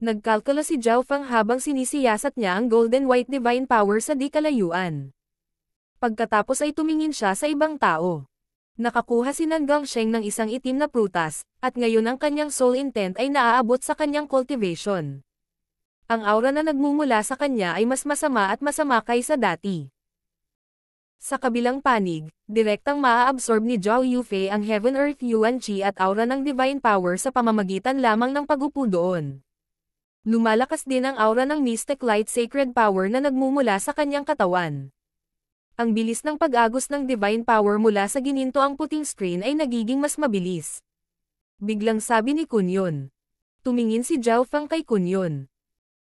Nagkalkula si Zhao Feng habang sinisiyasat niya ang golden white divine power sa di kalayuan. Pagkatapos ay tumingin siya sa ibang tao. Nakakuha si Nangang Sheng ng isang itim na prutas, at ngayon ang kanyang soul intent ay naaabot sa kanyang cultivation. Ang aura na nagmumula sa kanya ay mas masama at masama kaysa dati. Sa kabilang panig, direktang maa-absorb ni Zhao Yufei ang Heaven Earth Yuan Qi at aura ng divine power sa pamamagitan lamang ng pag-upo doon. Lumalakas din ang aura ng Mystic Light Sacred Power na nagmumula sa kanyang katawan. Ang bilis ng pag-agos ng divine power mula sa ginintoang puting screen ay nagiging mas mabilis. Biglang sabi ni Kunyon. Tumingin si Zhao Fang kay Kunyon.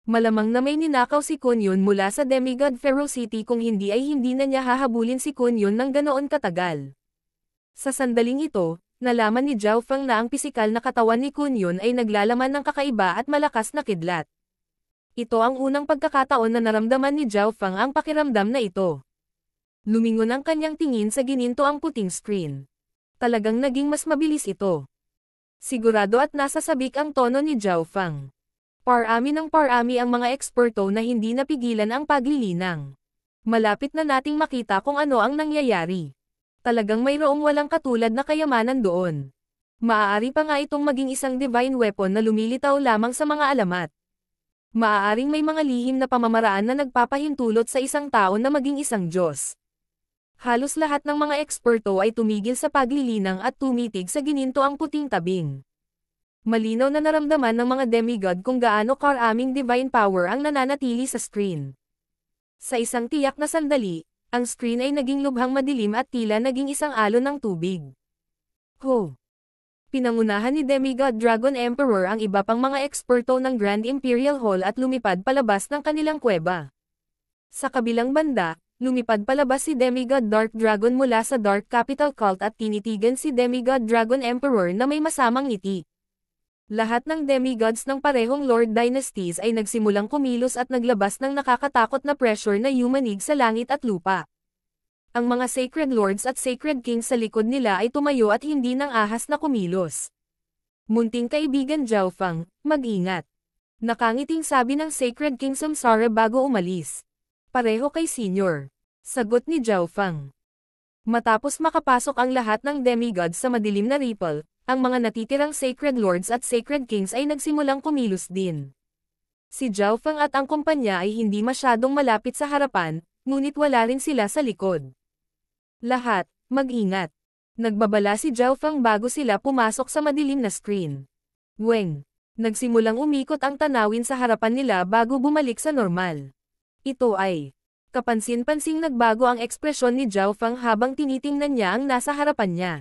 Malamang na may ninakaw si Kunyon mula sa Demigod Ferocity kung hindi ay hindi na niya hahabulin si Kunyon ng ganoon katagal. Sa sandaling ito, nalaman ni Zhao Fang na ang pisikal na katawan ni Kunyon ay naglalaman ng kakaiba at malakas na kidlat. Ito ang unang pagkakataon na naramdaman ni Zhao Fang ang pakiramdam na ito. Lumingon ang kanyang tingin sa gininto ang puting screen. Talagang naging mas mabilis ito. Sigurado at nasa sabik ang tono ni Zhao Fang. Parami ng parami ang mga eksperto na hindi napigilan ang paglilinang. Malapit na nating makita kung ano ang nangyayari. Talagang mayroong walang katulad na kayamanan doon. Maaari pa nga itong maging isang divine weapon na lumilitaw lamang sa mga alamat. Maaaring may mga lihim na pamamaraan na nagpapahintulot sa isang tao na maging isang Diyos. Halos lahat ng mga eksperto ay tumigil sa paglilinang at tumitig sa gininto ang puting tabing. Malinaw na naramdaman ng mga demigod kung gaano karaming divine power ang nananatili sa screen. Sa isang tiyak na sandali, ang screen ay naging lubhang madilim at tila naging isang alon ng tubig. Ho! Pinangunahan ni Demigod Dragon Emperor ang iba pang mga eksperto ng Grand Imperial Hall at lumipad palabas ng kanilang kuweba. Sa kabilang banda, lumipad palabas si Demigod Dark Dragon mula sa Dark Capital Cult at tinitigan si Demigod Dragon Emperor na may masamang ngiti. Lahat ng demigods ng parehong Lord Dynasties ay nagsimulang kumilos at naglabas ng nakakatakot na pressure na yumanig sa langit at lupa. Ang mga Sacred Lords at Sacred Kings sa likod nila ay tumayo at hindi nang ahas na kumilos. Munting kaibigan Zhao Fang, mag-ingat. Nakangiting sabi ng Sacred King Samsara bago umalis. Pareho kay Senior. Sagot ni Zhao Fang. Matapos makapasok ang lahat ng demigods sa madilim na ripple, ang mga natitirang Sacred Lords at Sacred Kings ay nagsimulang kumilos din. Si Zhao Fang at ang kumpanya ay hindi masyadong malapit sa harapan, ngunit wala rin sila sa likod. Lahat, mag-ingat. Nagbabala si Zhao Fang bago sila pumasok sa madilim na screen. Weng. Nagsimulang umikot ang tanawin sa harapan nila bago bumalik sa normal. Ito ay. Kapansin-pansing nagbago ang ekspresyon ni Zhao Fang habang tinitingnan niya ang nasa harapan niya.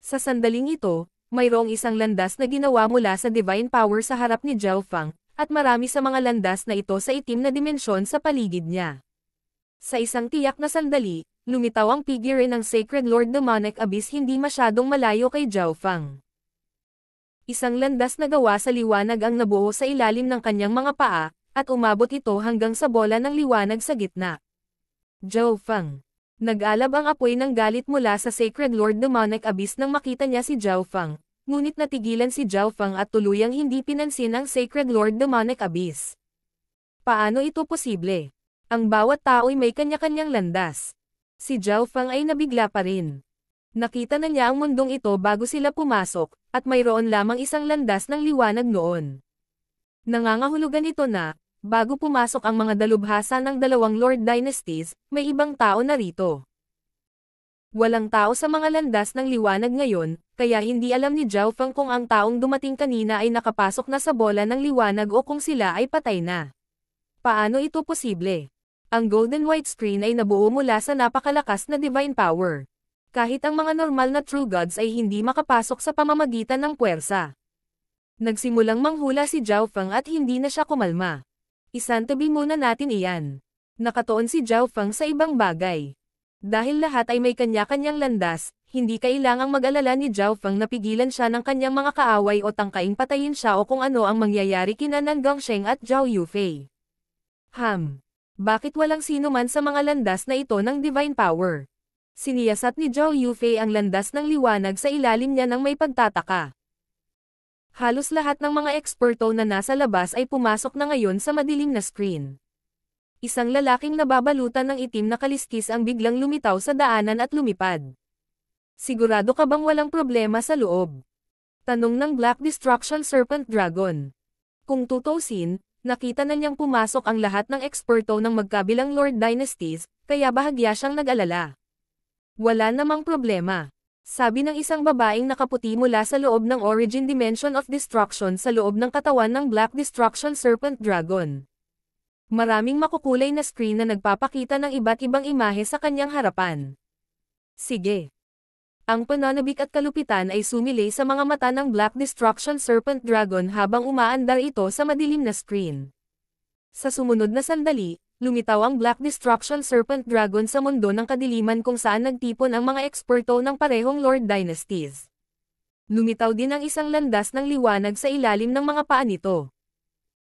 Sa sandaling ito, mayroong isang landas na ginawa mula sa divine power sa harap ni Zhao Fang, at marami sa mga landas na ito sa itim na dimensyon sa paligid niya. Sa isang tiyak na sandali, lumitaw ang figure ng Sacred Lord Demonic Abyss hindi masyadong malayo kay Zhao Fang. Isang landas na gawa sa liwanag ang nabuo sa ilalim ng kanyang mga paa, at umabot ito hanggang sa bola ng liwanag sa gitna. Zhao Fang. Nag-alab ang apoy ng galit mula sa Sacred Lord Demonic Abyss nang makita niya si Zhao Fang, ngunit natigilan si Zhao Fang at tuluyang hindi pinansin ang Sacred Lord Demonic Abyss. Paano ito posible? Ang bawat tao'y may kanya-kanyang landas. Si Zhao Fang ay nabigla pa rin. Nakita na niya ang mundong ito bago sila pumasok, at mayroon lamang isang landas ng liwanag noon. Nangangahulugan ito na, bago pumasok ang mga dalubhasa ng dalawang Lord Dynasties, may ibang tao na rito. Walang tao sa mga landas ng liwanag ngayon, kaya hindi alam ni Zhao Fang kung ang taong dumating kanina ay nakapasok na sa bola ng liwanag o kung sila ay patay na. Paano ito posible? Ang golden white screen ay nabuo mula sa napakalakas na divine power. Kahit ang mga normal na true gods ay hindi makapasok sa pamamagitan ng puwersa. Nagsimulang manghula si Zhao Fang at hindi na siya kumalma. Isantabi muna natin iyan. Nakatuon si Zhao Fang sa ibang bagay. Dahil lahat ay may kanya-kanyang landas, hindi kailangang mag-alala ni Zhao Fang na pigilan siya ng kanyang mga kaaway o tangkaing patayin siya o kung ano ang mangyayari kina Nan Gongsheng at Zhao Yufei. Bakit walang sino man sa mga landas na ito ng divine power? Siniyasat ni Zhao Yufei ang landas ng liwanag sa ilalim niya nang may pagtataka. Halos lahat ng mga eksperto na nasa labas ay pumasok na ngayon sa madilim na screen. Isang lalaking nababalutan ng itim na kaliskis ang biglang lumitaw sa daanan at lumipad. Sigurado ka bang walang problema sa loob? Tanong ng Black Destruction Serpent Dragon. Kung tutusin, nakita na niyang pumasok ang lahat ng eksperto ng magkabilang Lord Dynasties, kaya bahagya siyang nag-alala. Wala namang problema. Sabi ng isang babaeng nakaputi mula sa loob ng Origin Dimension of Destruction sa loob ng katawan ng Black Destruction Serpent Dragon. Maraming makukulay na screen na nagpapakita ng iba't ibang imahe sa kanyang harapan. Sige. Ang pananabik at kalupitan ay sumilay sa mga mata ng Black Destruction Serpent Dragon habang umaandar ito sa madilim na screen. Sa sumunod na sandali, lumitaw ang Black Destruction Serpent Dragon sa mundo ng kadiliman kung saan nagtipon ang mga eksperto ng parehong Lord Dynasties. Lumitaw din ang isang landas ng liwanag sa ilalim ng mga paa nito.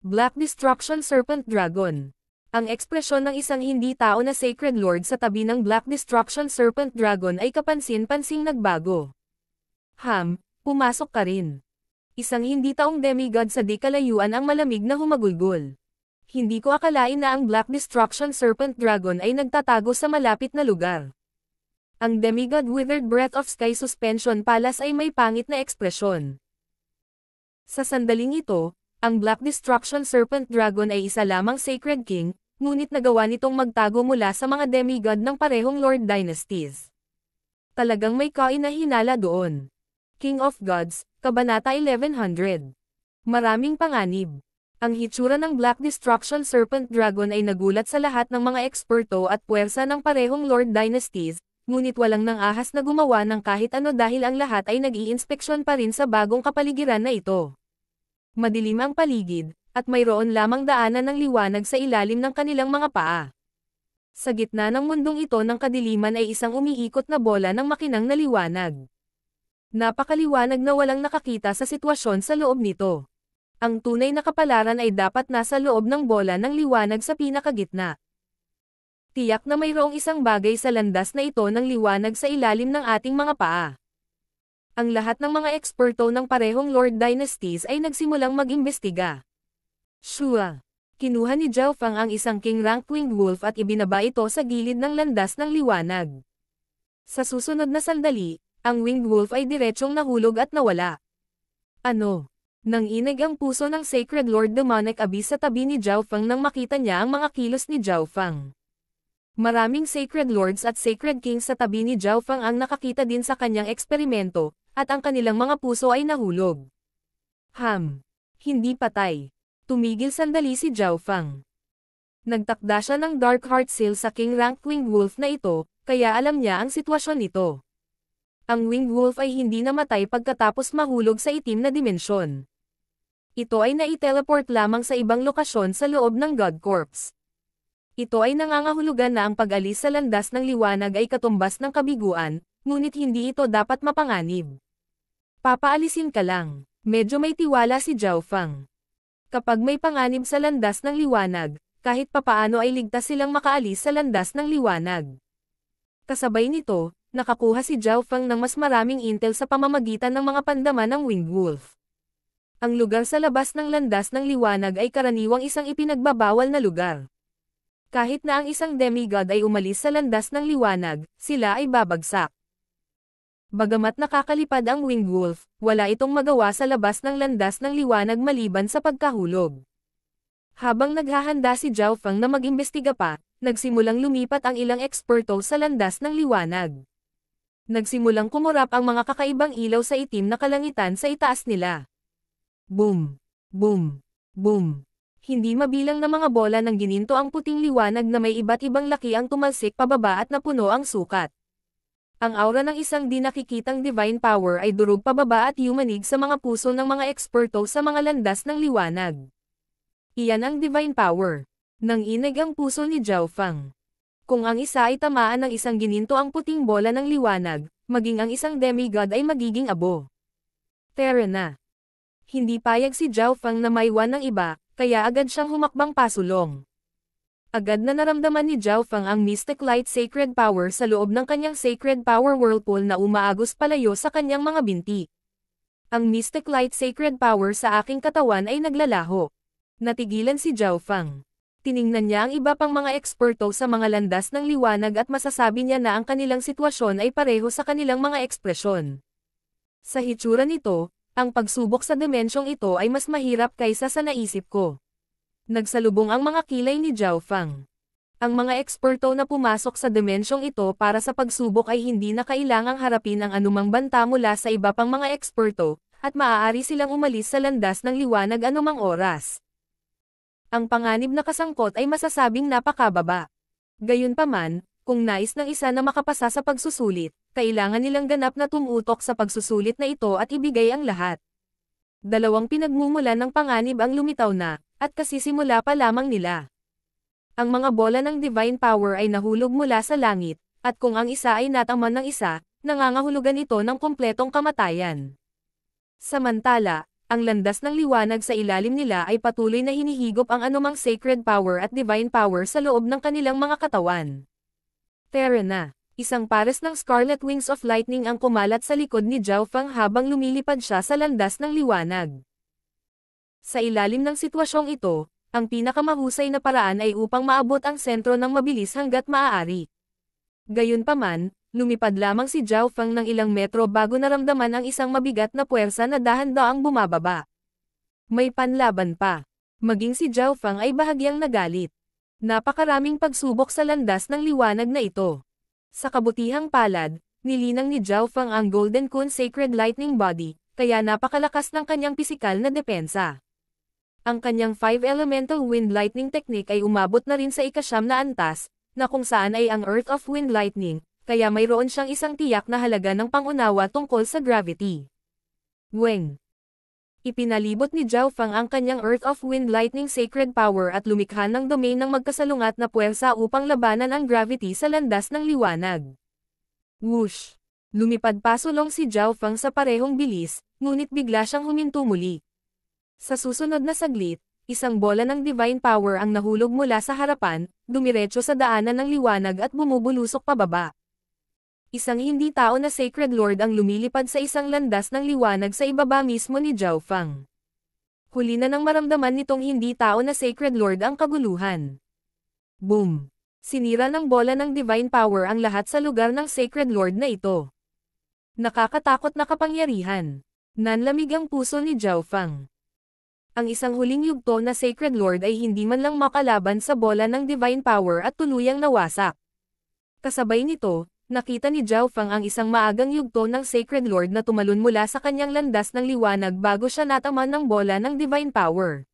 Black Destruction Serpent Dragon. Ang ekspresyon ng isang hindi tao na Sacred Lord sa tabi ng Black Destruction Serpent Dragon ay kapansin-pansing nagbago. Pumasok ka rin. Isang hindi taong demigod sa di kalayuan ang malamig na humagulgol. Hindi ko akalain na ang Black Destruction Serpent Dragon ay nagtatago sa malapit na lugar. Ang demigod Withered Breath of Sky Suspension Palace ay may pangit na ekspresyon. Sa sandaling ito, ang Black Destruction Serpent Dragon ay isa lamang Sacred King, ngunit nagawa nitong magtago mula sa mga demigod ng parehong Lord Dynasties. Talagang may kainahinala doon. King of Gods, Kabanata 1100. Maraming panganib. Ang hitsura ng Black Destruction Serpent Dragon ay nagulat sa lahat ng mga eksperto at puwersa ng parehong Lord Dynasties, ngunit walang nang ahas na gumawa ng kahit ano dahil ang lahat ay nag-iinspeksyon pa rin sa bagong kapaligiran na ito. Madilim ang paligid, at mayroon lamang daanan ng liwanag sa ilalim ng kanilang mga paa. Sa gitna ng mundong ito ng kadiliman ay isang umiikot na bola ng makinang na liwanag. Napakaliwanag na walang nakakita sa sitwasyon sa loob nito. Ang tunay na kapalaran ay dapat nasa loob ng bola ng liwanag sa pinakagitna. Tiyak na mayroong isang bagay sa landas na ito ng liwanag sa ilalim ng ating mga paa. Ang lahat ng mga eksperto ng parehong Lord Dynasties ay nagsimulang mag-imbestiga. Shua. Kinuha ni Zhao Fang ang isang king rank winged wolf at ibinaba ito sa gilid ng landas ng liwanag. Sa susunod na sandali, ang winged wolf ay diretsyong nahulog at nawala. Ano? Nanginig ang puso ng Sacred Lord Demonic Abyss sa tabi ni Zhao Fang nang makita niya ang mga kilos ni Zhao Fang. Maraming Sacred Lords at Sacred Kings sa tabi ni Zhao Fang ang nakakita din sa kanyang eksperimento, at ang kanilang mga puso ay nahulog. Hindi patay. Tumigil sandali si Zhao Fang. Nagtakda siya ng Dark Heart Seal sa King Rank Winged Wolf na ito, kaya alam niya ang sitwasyon nito. Ang Winged Wolf ay hindi namatay pagkatapos mahulog sa itim na dimensyon. Ito ay nai-teleport lamang sa ibang lokasyon sa loob ng God Corps. Ito ay nangangahulugan na ang pag-alis sa landas ng liwanag ay katumbas ng kabiguan, ngunit hindi ito dapat mapanganib. Papaalisin ka lang. Medyo may tiwala si Zhao Fang. Kapag may panganib sa landas ng liwanag, kahit papaano ay ligtas silang makaalis sa landas ng liwanag. Kasabay nito, nakakuha si Zhao Fang ng mas maraming intel sa pamamagitan ng mga pandama ng Winged Wolf. Ang lugar sa labas ng landas ng liwanag ay karaniwang isang ipinagbabawal na lugar. Kahit na ang isang demigod ay umalis sa landas ng liwanag, sila ay babagsak. Bagamat nakakalipad ang Winged Wolf, wala itong magawa sa labas ng landas ng liwanag maliban sa pagkahulog. Habang naghahanda si Zhao Fang na mag-imbestiga pa, nagsimulang lumipat ang ilang eksperto sa landas ng liwanag. Nagsimulang kumurap ang mga kakaibang ilaw sa itim na kalangitan sa itaas nila. Boom! Boom! Boom! Hindi mabilang na mga bola ng gininto ang puting liwanag na may iba't ibang laki ang tumalsik pababa at napuno ang sukat. Ang aura ng isang di nakikitang divine power ay durog pababa at yumanig sa mga puso ng mga eksperto sa mga landas ng liwanag. Iyan ang divine power. Nanginig ang puso ni Zhao Fang. Kung ang isa ay tamaan ng isang gininto ang puting bola ng liwanag, maging ang isang demigod ay magiging abo. Tara na. Hindi payag si Zhao Fang na maiwan ng iba, kaya agad siyang humakbang pasulong. Agad na naramdaman ni Zhao Fang ang Mystic Light Sacred Power sa loob ng kanyang Sacred Power Whirlpool na umaagos palayo sa kanyang mga binti. Ang Mystic Light Sacred Power sa aking katawan ay naglalaho. Natigilan si Zhao Fang. Tiningnan niya ang iba pang mga eksperto sa mga landas ng liwanag at masasabi niya na ang kanilang sitwasyon ay pareho sa kanilang mga ekspresyon. Sa hitsura nito, ang pagsubok sa dimensyong ito ay mas mahirap kaysa sa naisip ko. Nagsalubong ang mga kilay ni Zhao Fang. Ang mga eksperto na pumasok sa dimensyong ito para sa pagsubok ay hindi na kailangang harapin ang anumang banta mula sa iba pang mga eksperto, at maaari silang umalis sa landas ng liwanag anumang oras. Ang panganib na kasangkot ay masasabing napakababa. Gayunpaman, kung nais ng isa na makapasa sa pagsusulit, kailangan nilang ganap na tumutok sa pagsusulit na ito at ibigay ang lahat. Dalawang pinagmumulan ng panganib ang lumitaw na, at kasisimula pa lamang nila. Ang mga bola ng divine power ay nahulog mula sa langit, at kung ang isa ay nataman ng isa, nangangahulugan ito ng kumpletong kamatayan. Samantala, ang landas ng liwanag sa ilalim nila ay patuloy na hinihigop ang anumang sacred power at divine power sa loob ng kanilang mga katawan. Tara na, isang pares ng scarlet wings of lightning ang kumalat sa likod ni Zhao Feng habang lumilipad siya sa landas ng liwanag. Sa ilalim ng sitwasyong ito, ang pinakamahusay na paraan ay upang maabot ang sentro ng mabilis hanggat maaari. Gayunpaman, lumipad lamang si Zhao Feng ng ilang metro bago naramdaman ang isang mabigat na puwersa na dahan-daang bumababa. May panlaban pa. Maging si Zhao Feng ay bahagyang nagalit. Napakaraming pagsubok sa landas ng liwanag na ito. Sa kabutihang palad, nilinang ni Zhao Feng ang Golden Kun Sacred Lightning Body, kaya napakalakas ng kanyang pisikal na depensa. Ang kanyang 5 Elemental Wind Lightning Technique ay umabot na rin sa ika-9 na antas, na kung saan ay ang Earth of Wind Lightning, kaya mayroon siyang isang tiyak na halaga ng pangunawa tungkol sa gravity. Weng. Ipinalibot ni Zhao Feng ang kanyang Earth of Wind Lightning Sacred Power at lumikha ng domain ng magkasalungat na puwersa upang labanan ang gravity sa landas ng liwanag. Whoosh! Lumipad pasulong si Zhao Feng sa parehong bilis, ngunit bigla siyang huminto muli. Sa susunod na saglit, isang bola ng divine power ang nahulog mula sa harapan, dumiretso sa daanan ng liwanag at bumubulusok pababa. Isang hindi tao na Sacred Lord ang lumilipad sa isang landas ng liwanag sa ibaba mismo ni Zhao Feng. Huli na nang maramdaman nitong hindi tao na Sacred Lord ang kaguluhan. Boom! Sinira ng bola ng divine power ang lahat sa lugar ng Sacred Lord na ito. Nakakatakot na kapangyarihan. Nanlamig ang puso ni Zhao Feng. Ang isang huling yugto na Sacred Lord ay hindi man lang makalaban sa bola ng divine power at tuluyang nawasak. Kasabay nito, nakita ni Zhao Feng ang isang maagang yugto ng Sacred Lord na tumalon mula sa kanyang landas ng liwanag bago siya nataman ng bola ng divine power.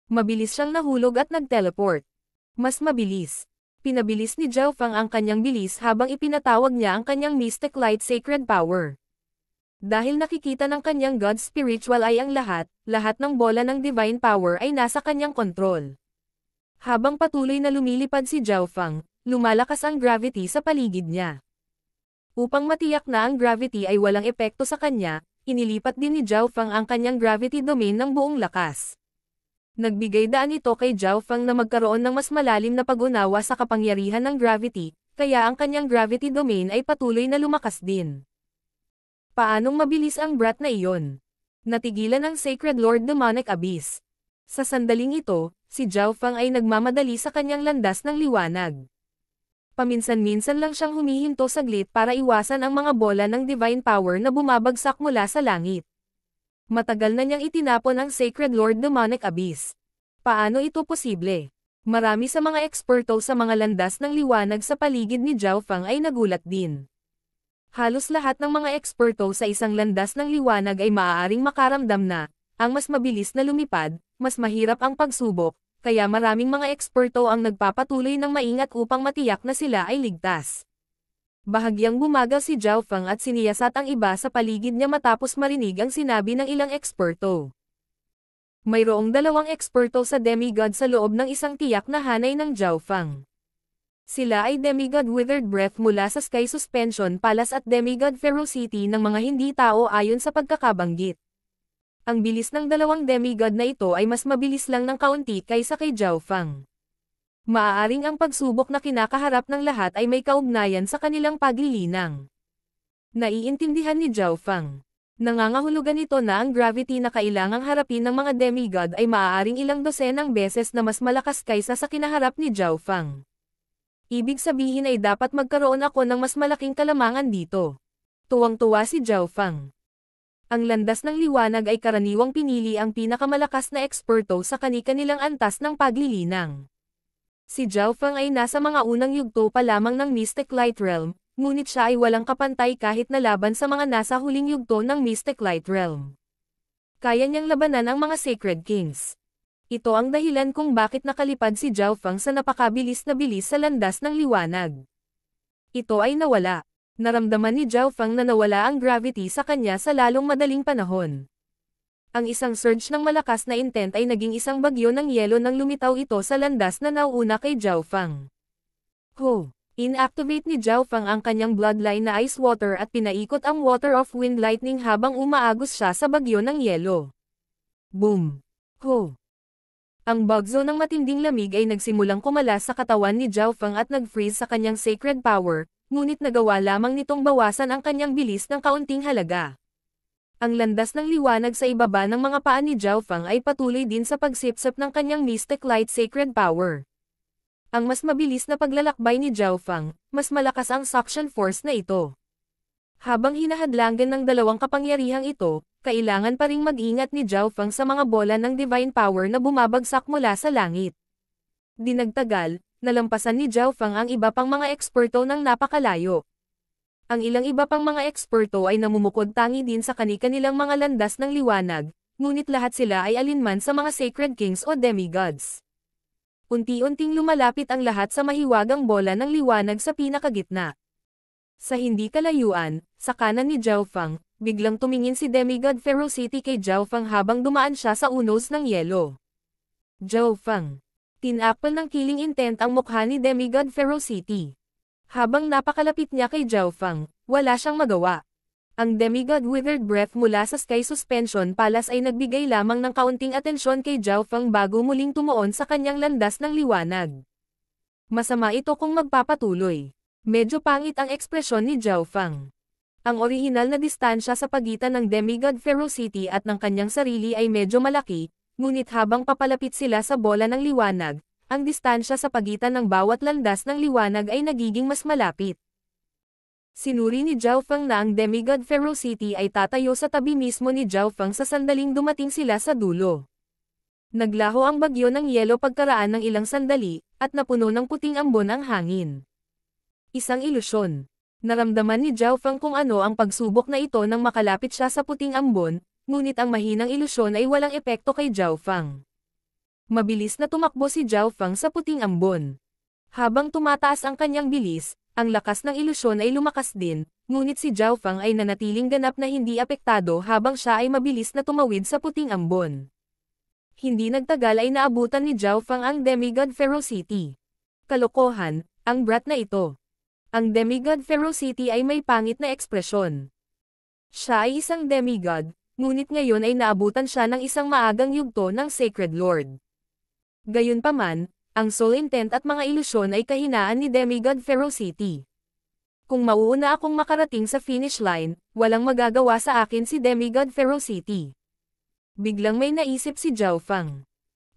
Mabilis siyang nahulog at nag-teleport. Mas mabilis. Pinabilis ni Zhao Feng ang kanyang bilis habang ipinatawag niya ang kanyang Mystic Light Sacred Power. Dahil nakikita ng kanyang God Spiritual ay ang lahat ng bola ng divine power ay nasa kanyang kontrol. Habang patuloy na lumilipad si Zhao Feng, lumalakas ang gravity sa paligid niya. Upang matiyak na ang gravity ay walang epekto sa kanya, inilipat din ni Zhao Feng ang kanyang gravity domain ng buong lakas. Nagbigay daan ito kay Zhao Feng na magkaroon ng mas malalim na pag-unawa sa kapangyarihan ng gravity, kaya ang kanyang gravity domain ay patuloy na lumakas din. Paanong mabilis ang brat na iyon? Natigilan ng Sacred Lord Demonic Abyss. Sa sandaling ito, si Zhao Feng ay nagmamadali sa kanyang landas ng liwanag. Paminsan-minsan lang siyang humihinto saglit para iwasan ang mga bola ng divine power na bumabagsak mula sa langit. Matagal na niyang itinapon ang Sacred Lord Demonic Abyss. Paano ito posible? Marami sa mga eksperto sa mga landas ng liwanag sa paligid ni Zhao Feng ay nagulat din. Halos lahat ng mga eksperto sa isang landas ng liwanag ay maaaring makaramdam na, ang mas mabilis na lumipad, mas mahirap ang pagsubok, kaya maraming mga eksperto ang nagpapatuloy ng maingat upang matiyak na sila ay ligtas. Bahagyang bumagal si Zhao Feng at siniyasat ang iba sa paligid niya matapos marinig ang sinabi ng ilang eksperto. Mayroong 2 eksperto sa demigod sa loob ng isang tiyak na hanay ng Zhao Feng. Sila ay Demigod Withered Breath mula sa Sky Suspension Palace at Demigod Ferocity ng mga hindi tao ayon sa pagkakabanggit. Ang bilis ng 2 demigod na ito ay mas mabilis lang ng kaunti kaysa kay Zhao Feng. Maaaring ang pagsubok na kinakaharap ng lahat ay may kaugnayan sa kanilang paglilinang. Naiintindihan ni Zhao Feng. Nangangahulugan ito na ang gravity na kailangang harapin ng mga demigod ay maaaring ilang dosenang beses na mas malakas kaysa sa kinaharap ni Zhao Feng. Ibig sabihin ay dapat magkaroon ako ng mas malaking kalamangan dito. Tuwang-tuwa si Zhao Feng. Ang landas ng liwanag ay karaniwang pinili ang pinakamalakas na eksperto sa kani-kanilang antas ng paglilinang. Si Zhao Feng ay nasa mga unang yugto pa lamang ng Mystic Light Realm, ngunit siya ay walang kapantay kahit na laban sa mga nasa huling yugto ng Mystic Light Realm. Kaya niyang labanan ang mga Sacred Kings. Ito ang dahilan kung bakit nakalipad si Zhao Feng sa napakabilis na bilis sa landas ng liwanag. Ito ay nawala. Naramdaman ni Zhao Feng na nawala ang gravity sa kanya sa lalong madaling panahon. Ang isang surge ng malakas na intent ay naging isang bagyo ng yelo nang lumitaw ito sa landas na nauuna kay Zhao Feng. Inactivate ni Zhao Feng ang kanyang bloodline na ice water at pinaikot ang water of wind lightning habang umaagos siya sa bagyo ng yelo. Boom! Ang bagyo ng matinding lamig ay nagsimulang kumalas sa katawan ni Zhao Feng at nag-freeze sa kanyang sacred power, ngunit nagawa lamang nitong bawasan ang kanyang bilis ng kaunting halaga. Ang landas ng liwanag sa ibaba ng mga paa ni Zhao Feng ay patuloy din sa pagsipsip ng kanyang mystic light sacred power. Ang mas mabilis na paglalakbay ni Zhao Feng, mas malakas ang suction force na ito. Habang hinahadlangan ng dalawang kapangyarihang ito, kailangan pa ring mag-ingat ni Zhao Feng sa mga bola ng divine power na bumabagsak mula sa langit. Di nagtagal, nalampasan ni Zhao Feng ang iba pang mga eksperto ng napakalayo. Ang ilang iba pang mga eksperto ay namumukod tangi din sa kani-kanilang mga landas ng liwanag, ngunit lahat sila ay alinman sa mga sacred kings o demigods. Unti-unting lumalapit ang lahat sa mahiwagang bola ng liwanag sa pinakagitna. Sa hindi kalayuan, sa kanan ni Zhao Feng, biglang tumingin si Demigod Ferocity kay Zhao Feng habang dumaan siya sa unos ng yelo. Zhao Feng. Tinakpan ng killing intent ang mukha ni Demigod Ferocity. Habang napakalapit niya kay Zhao Feng, wala siyang magawa. Ang Demigod Withered Breath mula sa Sky Suspension Palace ay nagbigay lamang ng kaunting atensyon kay Zhao Feng bago muling tumuon sa kanyang landas ng liwanag. Masama ito kung magpapatuloy. Medyo pangit ang ekspresyon ni Zhao Feng. Ang orihinal na distansya sa pagitan ng Demigod Ferocity at ng kanyang sarili ay medyo malaki, ngunit habang papalapit sila sa bola ng liwanag, ang distansya sa pagitan ng bawat landas ng liwanag ay nagiging mas malapit. Sinuri ni Zhao Feng na ang Demigod Ferocity ay tatayo sa tabi mismo ni Zhao Feng sa sandaling dumating sila sa dulo. Naglaho ang bagyo ng yelo pagkaraan ng ilang sandali, at napuno ng puting ambon ang hangin. Isang ilusyon. Naramdaman ni Zhao Feng kung ano ang pagsubok na ito nang makalapit siya sa puting ambon, ngunit ang mahinang ilusyon ay walang epekto kay Zhao Feng. Mabilis na tumakbo si Zhao Feng sa puting ambon. Habang tumataas ang kanyang bilis, ang lakas ng ilusyon ay lumakas din, ngunit si Zhao Feng ay nanatiling ganap na hindi apektado habang siya ay mabilis na tumawid sa puting ambon. Hindi nagtagal ay naabutan ni Zhao Feng ang Demigod Ferocity. Kalokohan, ang brat na ito. Ang Demigod Ferocity ay may pangit na ekspresyon. Siya ay isang demigod, ngunit ngayon ay naabutan siya ng isang maagang yugto ng Sacred Lord. Gayunpaman, ang soul intent at mga ilusyon ay kahinaan ni Demigod Ferocity. Kung mauuna akong makarating sa finish line, walang magagawa sa akin si Demigod Ferocity. Biglang may naisip si Zhao Feng.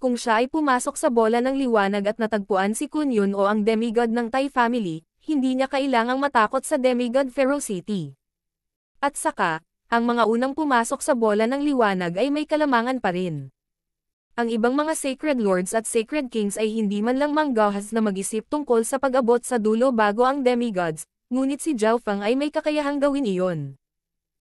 Kung siya ay pumasok sa bola ng liwanag at natagpuan si Kun Yun o ang demigod ng Tai family, hindi niya kailangang matakot sa Demigod Ferocity. At saka, ang mga unang pumasok sa bola ng liwanag ay may kalamangan pa rin. Ang ibang mga Sacred Lords at Sacred Kings ay hindi man lang manggahas na mag-isip tungkol sa pag-abot sa dulo bago ang demigods, ngunit si Zhao Feng ay may kakayahang gawin iyon.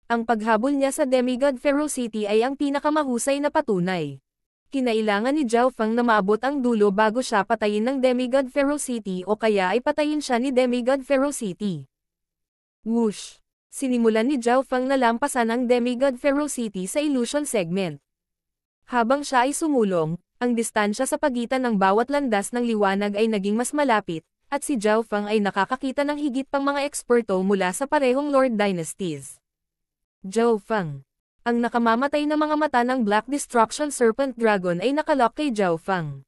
Ang paghabol niya sa Demigod Ferocity ay ang pinakamahusay na patunay. Kinailangan ni Zhao Feng na maabot ang dulo bago siya patayin ng Demigod Ferocity o kaya ay patayin siya ni Demigod Ferocity. Whoosh! Sinimulan ni Zhao Feng na lampasan ang Demigod Ferocity sa illusion segment. Habang siya ay sumulong, ang distansya sa pagitan ng bawat landas ng liwanag ay naging mas malapit, at si Zhao Feng ay nakakakita ng higit pang mga eksperto mula sa parehong Lord Dynasties. Zhao Feng. Ang nakamamatay na mga mata ng Black Destruction Serpent Dragon ay nakalock kay Zhao Feng.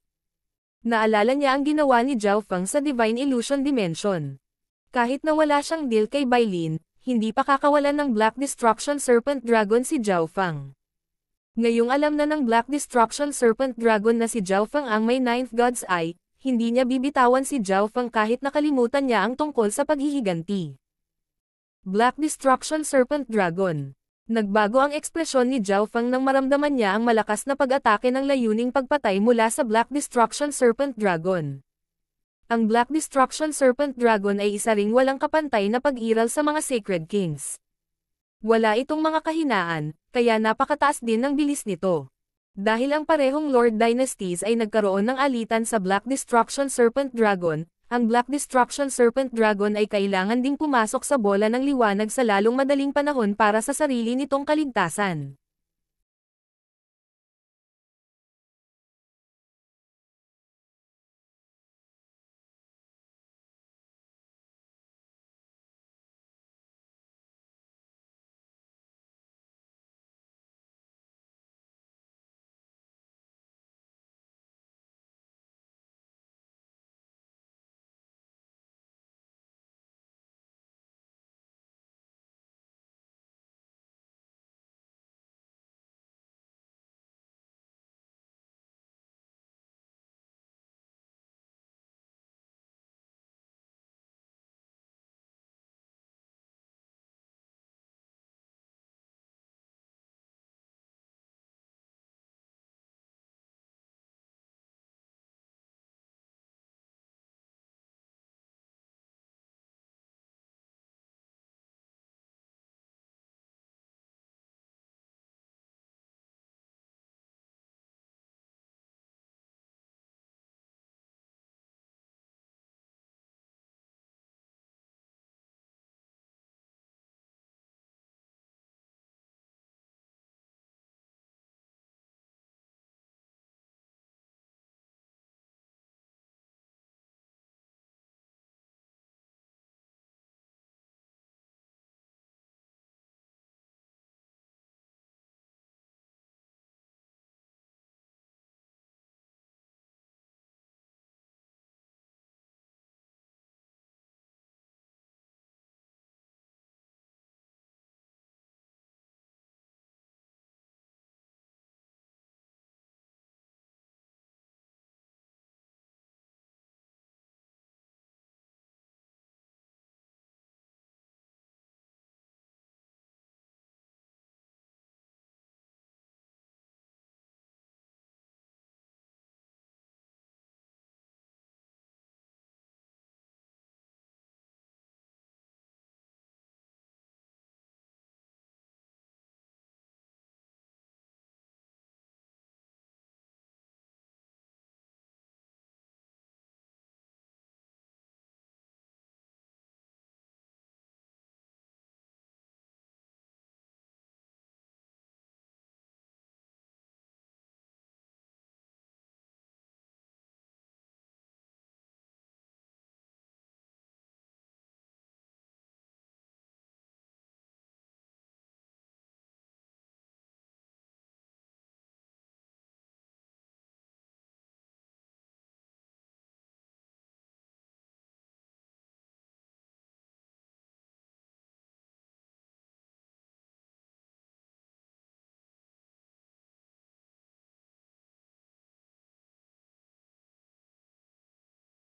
Naalala niya ang ginawa ni Zhao Feng sa Divine Illusion Dimension. Kahit na wala siyang deal kay Bai Lin, hindi pa kakawalan ng Black Destruction Serpent Dragon si Zhao Feng. Ngayong alam na ng Black Destruction Serpent Dragon na si Zhao Feng ang may Ninth God's Eye, hindi niya bibitawan si Zhao Feng kahit nakalimutan niya ang tungkol sa paghihiganti. Black Destruction Serpent Dragon. Nagbago ang ekspresyon ni Zhao Feng nang maramdaman niya ang malakas na pag-atake ng layuning pagpatay mula sa Black Destruction Serpent Dragon. Ang Black Destruction Serpent Dragon ay isa ring walang kapantay na pag-iral sa mga Sacred Kings. Wala itong mga kahinaan, kaya napakataas din ng bilis nito. Dahil ang parehong Lord Dynasties ay nagkaroon ng alitan sa Black Destruction Serpent Dragon, ang Black Destruction Serpent Dragon ay kailangan ding pumasok sa bola ng liwanag sa lalong madaling panahon para sa sarili nitong kaligtasan.